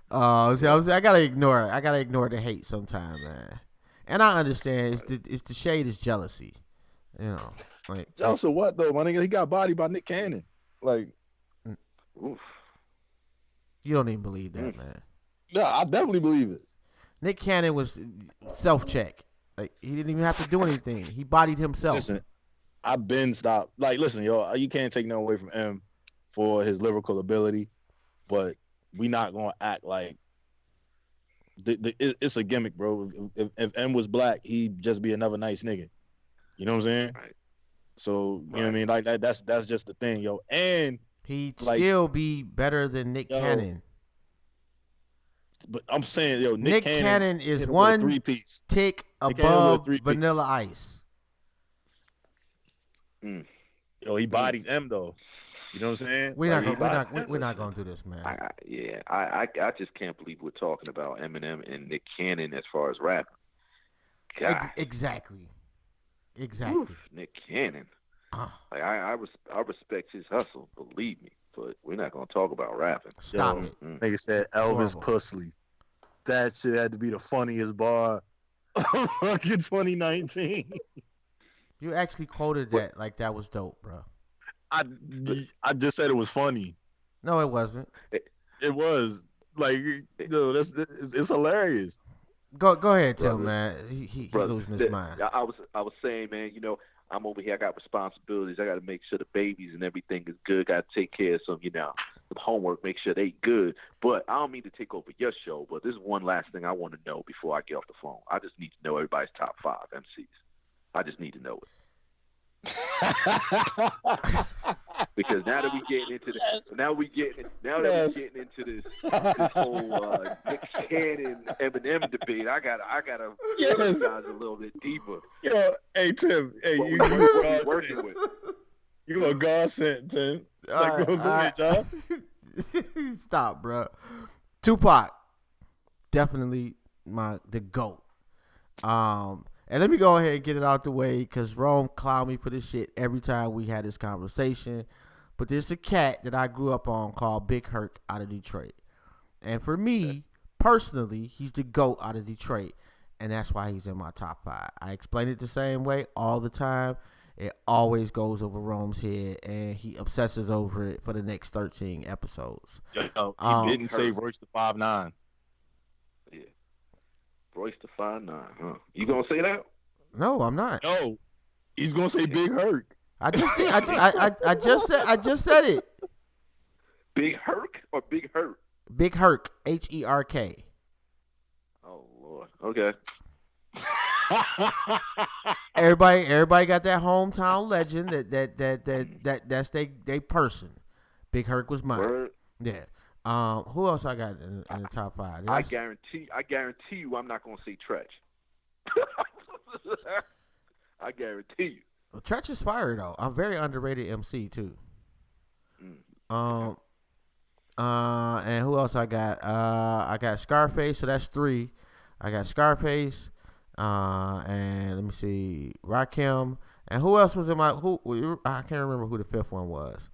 I gotta ignore it. I gotta ignore the hate sometimes, man. And I understand it's the shade is jealousy. You know, like jealous of what though, my nigga? He got bodied by Nick Cannon. Like, oof. You don't even believe that, man. Yeah, I definitely believe it. Nick Cannon was self-check. Like, he didn't even have to do anything. He bodied himself. Listen, I've been stopped. Like, listen, yo, you can't take no away from M for his lyrical ability, but we not gonna act like it's a gimmick, bro. If M was black, he'd just be another nice nigga. You know what I'm saying? Right. So you know what I mean? Like that's just the thing, yo. And he'd still be better than Nick Cannon. But I'm saying, yo, Nick Cannon is one tick above Vanilla Ice. Yo, he bodied M though. You know what I'm saying? We're not gonna do this, man. I just can't believe we're talking about Eminem and Nick Cannon as far as rapping. Exactly. Oof, Nick Cannon. Like I respect his hustle, believe me, but we're not gonna talk about rapping. Stop it. Nigga said Elvis Pusley. That shit had to be the funniest bar of fucking 2019. You actually quoted that like that was dope, bro. I just said it was funny. No, it wasn't. It was like, no, it's hilarious. Go ahead, Tim, man. He losing his mind. I was saying, man, you know, I'm over here. I got responsibilities. I got to make sure the babies and everything is good. Got to take care of some, you know, some homework. Make sure they good. But I don't mean to take over your show. But this is one last thing I want to know before I get off the phone. I just need to know everybody's top 5 MCs. I just need to know it. Because now that we getting into this whole Nick Cannon Eminem debate, I gotta Yes. push you guys a little bit deeper. Yo, hey Tim, hey What you we working with? You a godsend, Tim. All Go ahead, John. Stop, bro. Tupac, definitely the GOAT. And let me go ahead and get it out the way because Rome clown me for this shit every time we had this conversation. But there's a cat that I grew up on called Big Herc out of Detroit. And for me, personally, he's the GOAT out of Detroit. And that's why he's in my top 5. I explain it the same way all the time. It always goes over Rome's head, and he obsesses over it for the next 13 episodes. Yo, he didn't say Royce the 5'9". Yeah. Royce the 5'9", huh? You gonna say that? No, I'm not. No, he's gonna say Big Herc. I just said it. Big Herc or Big Hurt? Big Herc, Herk. Oh Lord. Okay. Everybody got that hometown legend that's they person. Big Herc was mine. Word. Yeah. Who else I got in the top 5? I guarantee you I'm not gonna say Tretch. I guarantee you. Well, Tretch is fire though. I'm very underrated MC too. And who else I got? I got Scarface, so that's 3. I got Scarface, and let me see, Rakim, and who else was in my? I can't remember who the 5th one was.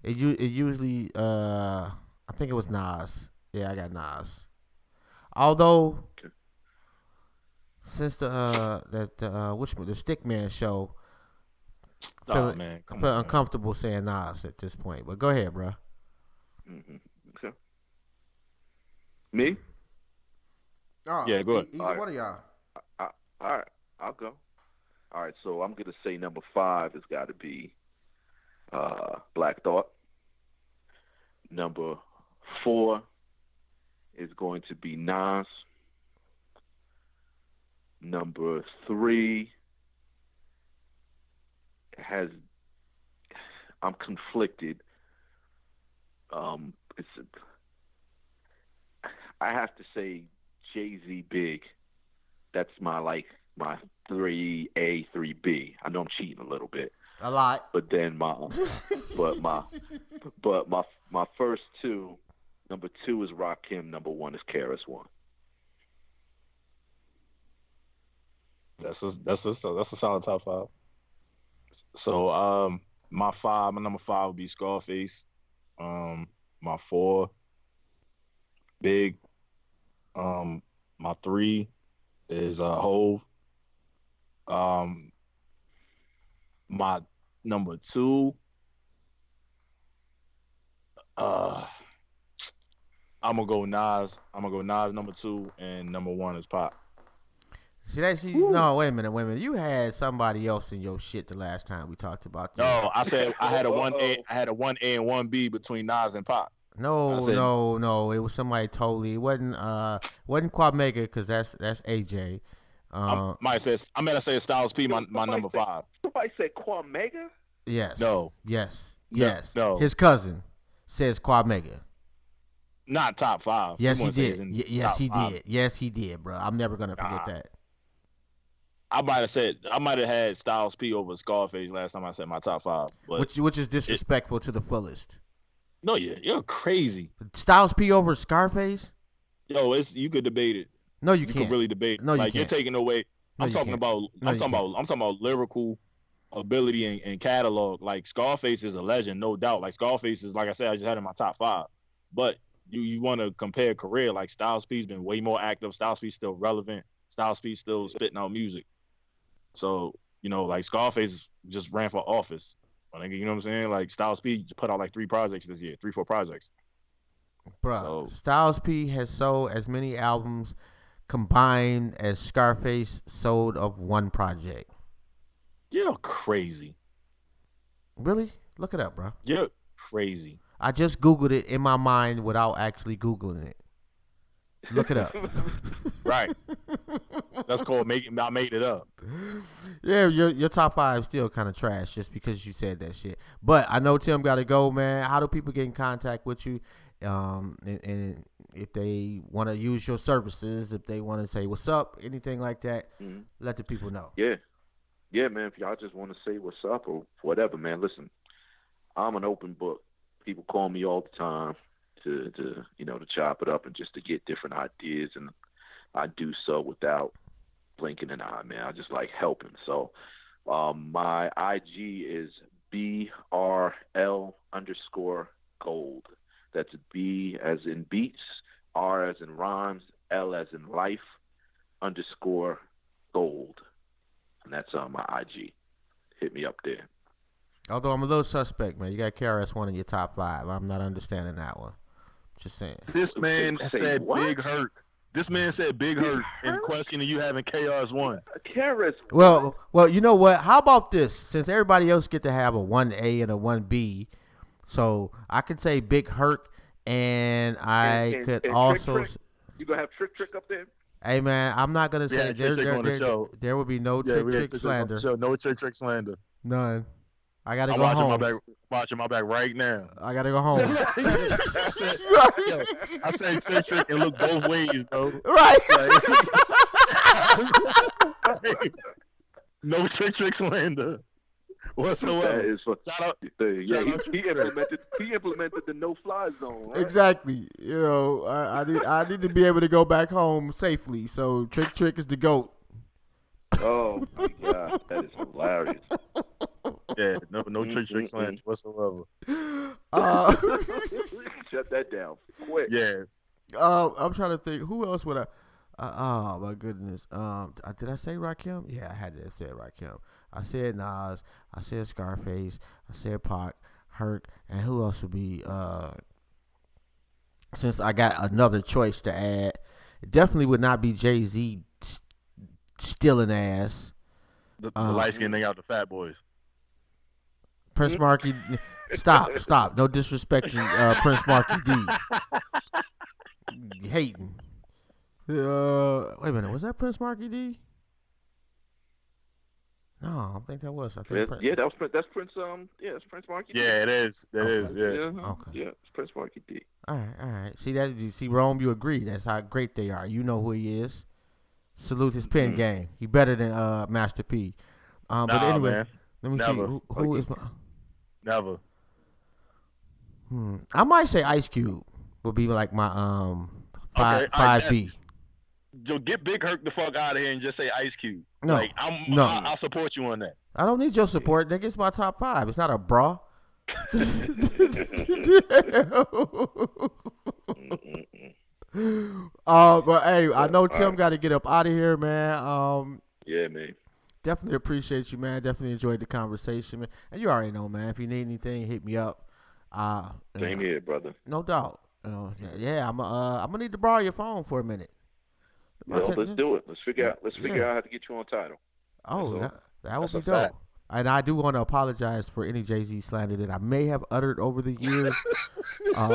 It usually, I think it was Nas. Yeah, I got Nas. Although, since the Stickman show, I feel uncomfortable saying Nas at this point. But go ahead, bro. Mm-hmm. Okay. Me? Oh, yeah, go ahead. Either one of y'all. All right, I'll go. All right, so I'm gonna say number 5 has got to be Black Thought. Number 4 is going to be Nas. Number 3 I'm conflicted. I have to say Jay-Z Big. That's my 3A, 3B. I know I'm cheating a little bit. A lot. But then my first 2, number 2 is Rakim, number 1 is KRS-One. That's a solid top 5. So my number 5 would be Scarface. My 4, Big. My 3 is Hove. My number 2, I'm gonna go Nas. Number 2, and number 1 is Pop. No, wait a minute. You had somebody else in your shit the last time we talked about this. No, I said I had a 1A. I had a 1A and 1B between Nas and Pop. No. It was somebody totally. It wasn't Quad Mega because that's AJ. I'm gonna say Styles P. My number 5. Somebody said Quad Mega. Yes. No. Yes. No. His cousin says Quad Mega. Not top 5. Yes, he did. Yes, he 5. did. Yes, he did, bro. I'm never gonna forget that. I might have had Styles P over Scarface last time I said my top 5. But which is disrespectful to the fullest. No, you're crazy. Styles P over Scarface? Yo, you could debate it. No, you can't. You could really debate it. No, you like can't. You're taking away. I'm talking about lyrical ability and catalog. Like Scarface is a legend, no doubt. Like Scarface is, like I said, I just had in my top 5. But you want to compare career, like Styles P's been way more active. Styles P's still relevant. Styles P's still spitting out music. So, like Scarface just ran for office. You know what I'm saying? Like Styles P just put out like 3 projects this year, 3-4 projects. Bro, so, Styles P has sold as many albums combined as Scarface sold of one project. You're crazy. Really? Look it up, bro. You're crazy. I just Googled it in my mind without actually Googling it. Look it up. Right. That's called I made it up. Yeah, your top five still kind of trash just because you said that shit. But I know Tim got to go, man. How do people get in contact with you? And if they want to use your services, if they want to say what's up, anything like that, let the people know. Yeah, man. If y'all just want to say what's up or whatever, man. Listen, I'm an open book. People call me all the time to chop it up and just to get different ideas, and I do so without blinking an eye, man. I just like helping. So my IG is BRL_gold. That's B as in beats, R as in rhymes, L as in life, _gold. And that's on my IG. Hit me up there. Although I'm a little suspect, man. You got KRS-One in your top five. I'm not understanding that one. Just saying. This man said what? Big Hurt. This man said Big Hurt in questioning you having KRS-One. KRS. Well, you know what? How about this? Since everybody else get to have a 1A and a 1B, so I could say Big Hurt, and I could also. Trick. You gonna have Trick up there? Hey man, I'm not gonna say there will be no Trick slander. No Trick slander. None. I gotta I'm go home. Watching my back right now. I gotta go home. I said Trick and look both ways, though. Right. Like, no Trick slander whatsoever. That is what, shout out. He implemented the no-fly zone. Right? Exactly. You know, I need to be able to go back home safely. So Trick is the GOAT. Oh my God, that is hilarious. Yeah, no Trick slander whatsoever. Shut that down quick. Yeah. I'm trying to think. Who else would I? Oh my goodness. Did I say Rakim? Yeah, I had to say Rakim. I said Nas. I said Scarface. I said Pac, Hurt, and who else would be? Since I got another choice to add, it definitely would not be Jay-Z stealing ass. The light skin thing out the Fat Boys. Prince Marky, stop! No disrespecting Prince Marky D. Hating. Wait a minute, was that Prince Marky D? No, I don't think that was. I think that's Prince. It's Prince Marky D. Yeah, it is. That is. Yeah. Okay. Yeah, it's Prince Marky D. All right. See Rome, you agree. That's how great they are. You know who he is. Salute his pen game. He better than Master P. But anyway, man. Let me see who is my. Never. I might say Ice Cube would be like my 5B. So get Big Hurt the fuck out of here and just say Ice Cube. No, like I'll support you on that. I don't need your support. Nigga, it's my top 5. It's not a bra. But hey, I know Tim got to get up out of here, man. Yeah, man. Definitely appreciate you, man. Definitely enjoyed the conversation, man. And you already know, man. If you need anything, hit me up. Same here, brother. No doubt. I'm gonna need to borrow your phone for a minute. Well, let's do it. Let's figure out how to get you on title. Oh, that would be dope. And I do want to apologize for any Jay-Z slander that I may have uttered over the years. I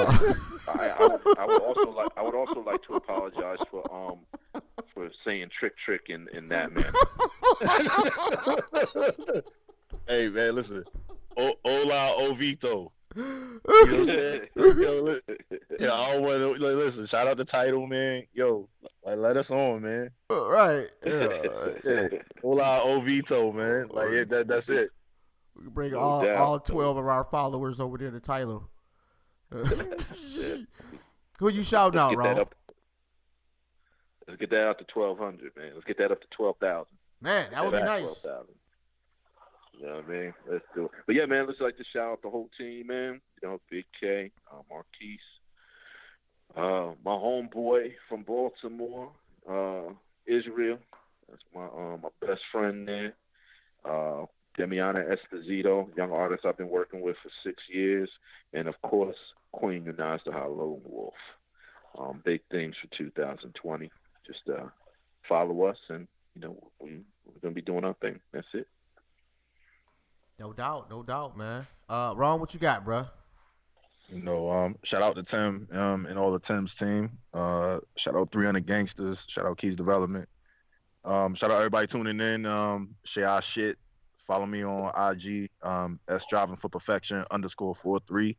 would also like to apologize for saying trick in that manner. Hey man, listen. Hola Ovito. You know what I'm saying? I don't want to listen. Shout out the title, man. Yo, let us on, man. Right. Yeah. Hola Ovito, man. Like that's it. We can bring all 12 of our followers over there to Tyler. Who you shouting out, Ron? Let's get that up to 1,200, man. Let's get that up to 12,000. Man, that would be nice. 12,000. You know what I mean? Let's do it. But yeah, man, let's like to shout out the whole team, man. You know, Big K, Marquise, my homeboy from Baltimore, Israel. That's my best friend there. Demiana Esposito, young artist I've been working with for 6 years, and of course, Queen Unites the Lone Wolf. Big things for 2020. Just follow us, and we're gonna be doing our thing. That's it. No doubt, man. Ron, what you got, bro? Shout out to Tim and all the Tim's team. Shout out 300 Gangsters. Shout out Keys Development. Shout out everybody tuning in. Share our shit. Follow me on IG. S Driving for Perfection _43.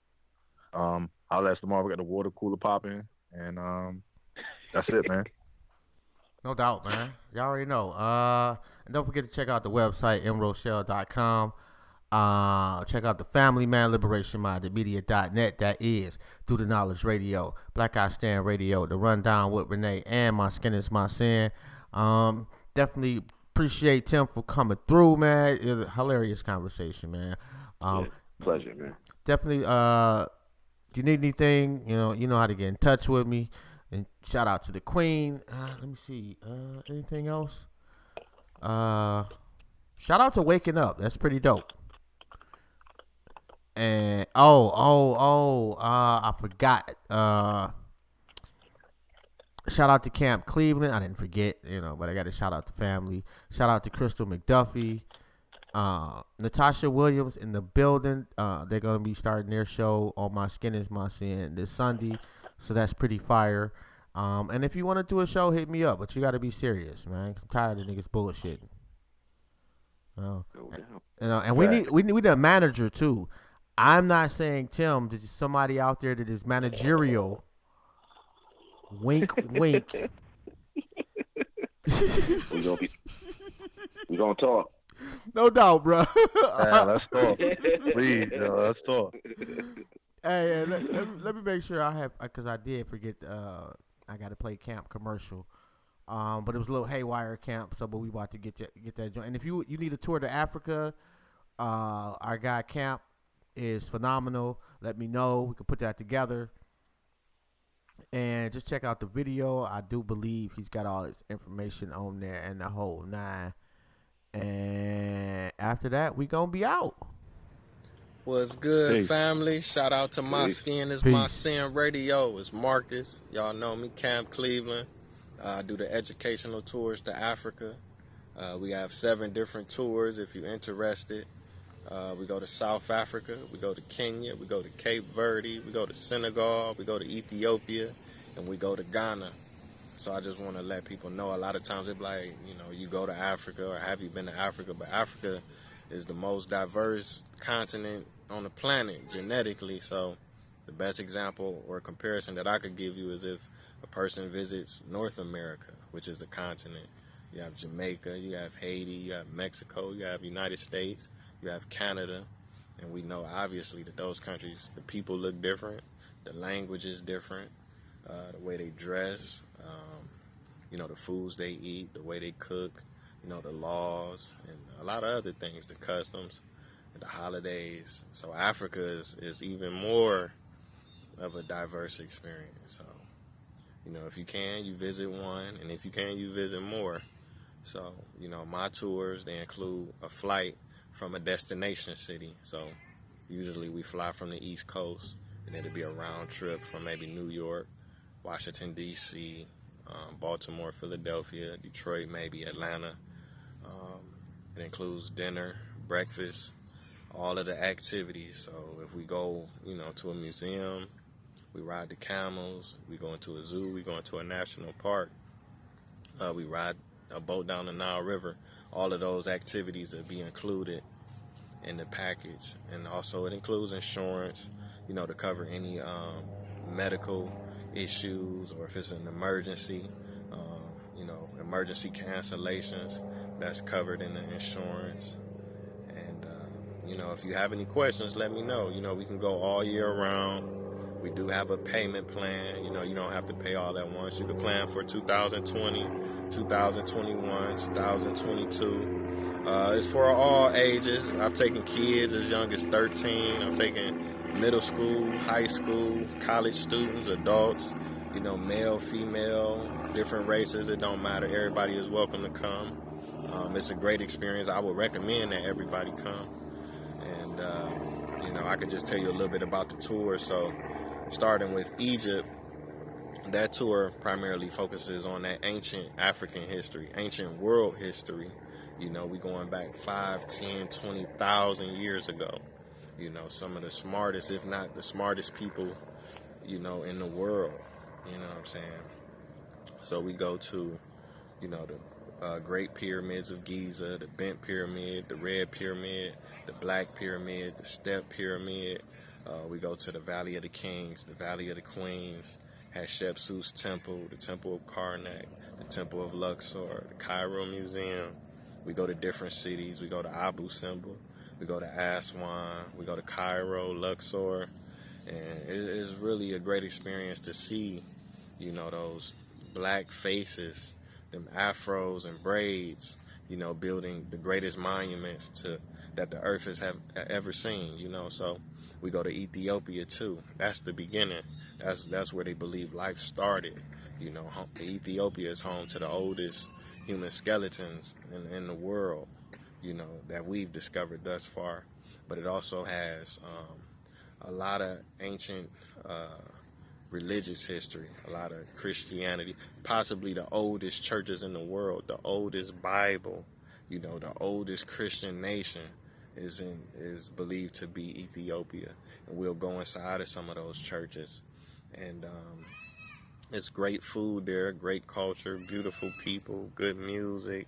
I'll ask tomorrow. We got the water cooler popping, and that's it, man. No doubt, man. Y'all already know. And don't forget to check out the website, mrochelle.com. Check out the Family Man Liberation Minded Media.net. That is Through the Knowledge Radio, Black Eye Stand Radio, The Rundown with Renee, and My Skin is My Sin. Definitely appreciate Tim for coming through, man. It was a hilarious conversation, man. Yeah, pleasure, man. Definitely. If you need anything, you know how to get in touch with me. And shout out to the Queen. Let me see. Anything else? Shout out to Waking Up. That's pretty dope. And I forgot. Shout out to Camp Cleveland. I didn't forget, but I got to shout out the family. Shout out to Crystal McDuffie. Natasha Williams in the building. They're gonna be starting their show on My Skin is My Sin this Sunday, so that's pretty fire. And if you want to do a show, hit me up, but you got to be serious, man. 'Cause I'm tired of niggas bullshitting. No doubt. And we need a manager too. I'm not saying Tim. There's somebody out there that is managerial. Wink, wink. We gonna talk. No doubt, bro. Yeah, let's talk. Please, let's talk. Hey, let me make sure I have, because I did forget. I got to play camp commercial. But it was a little haywire camp. But we about to get that joint. And if you need a tour to Africa, our guy Camp is phenomenal. Let me know. We can put that together. And just check out the video. I do believe he's got all his information on there and the whole nine. And after that, we gonna be out. What's good, Peace. family? Shout out to My Peace. Skin is Peace. My Sin Radio. It's Marcus. Y'all know me, Camp Cleveland. I do the educational tours to Africa. We have 7 different tours if you're interested. We go to South Africa, we go to Kenya, we go to Cape Verde, we go to Senegal, we go to Ethiopia, and we go to Ghana. So I just want to let people know, a lot of times they're like, you go to Africa, or have you been to Africa? But Africa is the most diverse continent on the planet genetically. So the best example or comparison that I could give you is if a person visits North America, which is a continent. You have Jamaica, you have Haiti, you have Mexico, you have United States, you have Canada, and we know obviously that those countries, the people look different, the language is different, the way they dress, the foods they eat, the way they cook, the laws, and a lot of other things, the customs, the holidays. So Africa is even more of a diverse experience. So, if you can, you visit one, and if you can, you visit more. So, my tours, they include a flight from a destination city. So usually we fly from the East Coast, and it'll be a round trip from maybe New York, Washington, D.C., Baltimore, Philadelphia, Detroit, maybe Atlanta. It includes dinner, breakfast, all of the activities. So if we go, to a museum, we ride the camels, we go into a zoo, we go into a national park, we ride a boat down the Nile River. All of those activities will be included in the package. And also it includes insurance, to cover any medical issues, or if it's an emergency, emergency cancellations, that's covered in the insurance. And, if you have any questions, let me know. We can go all year round. We do have a payment plan. You don't have to pay all at once. You can plan for 2020, 2021, 2022. It's for all ages. I've taken kids as young as 13. I've taken middle school, high school, college students, adults, male, female, different races. It don't matter. Everybody is welcome to come. It's a great experience. I would recommend that everybody come. And, I could just tell you a little bit about the tour. So starting with Egypt, that tour primarily focuses on that ancient African history, ancient world history. We going back 5, 10, 20,000 years ago. Some of the smartest, if not the smartest people, in the world. You know what I'm saying? So we go to, the Great Pyramids of Giza, the Bent Pyramid, the Red Pyramid, the Black Pyramid, the Step Pyramid. We go to the Valley of the Kings, the Valley of the Queens, Hatshepsut's Temple, the Temple of Karnak, the Temple of Luxor, the Cairo Museum. We go to different cities. We go to Abu Simbel. We go to Aswan. We go to Cairo, Luxor. And it's really a great experience to see, those black faces, them afros and braids, building the greatest monuments that the earth has ever seen, So we go to Ethiopia too. That's the beginning. That's where they believe life started. Ethiopia is home to the oldest human skeletons in the world, that we've discovered thus far. But it also has a lot of ancient religious history, a lot of Christianity, possibly the oldest churches in the world, the oldest Bible, the oldest Christian nation is believed to be Ethiopia. And we'll go inside of some of those churches. And it's great food there, great culture, beautiful people, good music,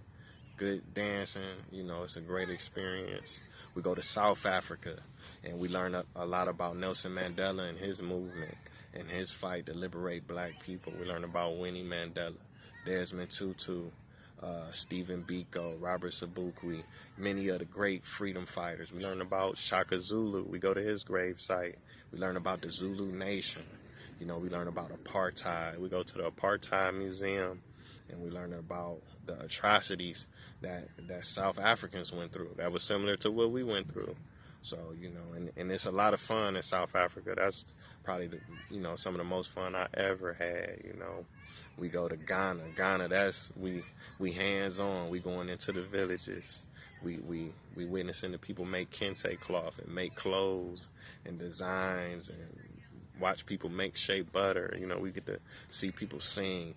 good dancing. It's a great experience. We go to South Africa, and we learn a lot about Nelson Mandela and his movement and his fight to liberate black people. We learn about Winnie Mandela, Desmond Tutu, Stephen Biko, Robert Sobukwe, many of the great freedom fighters. We learn about Shaka Zulu. We go to his grave site. We learn about the Zulu Nation. We learn about apartheid. We go to the Apartheid Museum, and we learn about the atrocities that South Africans went through that was similar to what we went through. So, and it's a lot of fun in South Africa. That's probably, some of the most fun I ever had, We go to Ghana. Ghana, that's, we hands-on. We going into the villages. We witnessing the people make kente cloth and make clothes and designs and watch people make shea butter. We get to see people sing.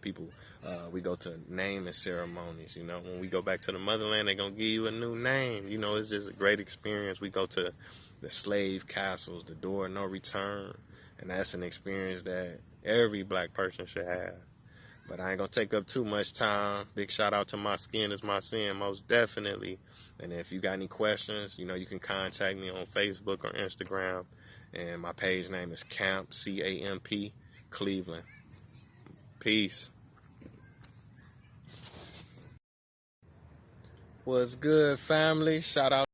We go to naming ceremonies. When we go back to the motherland, they're going to give you a new name. It's just a great experience. We go to the slave castles, the door of no return. And that's an experience that every black person should have. But I ain't going to take up too much time. Big shout out to My Skin Is My Sin, most definitely. And if you got any questions, you can contact me on Facebook or Instagram. And my page name is Camp, C-A-M-P, Cleveland. Peace. What's good, family? Shout out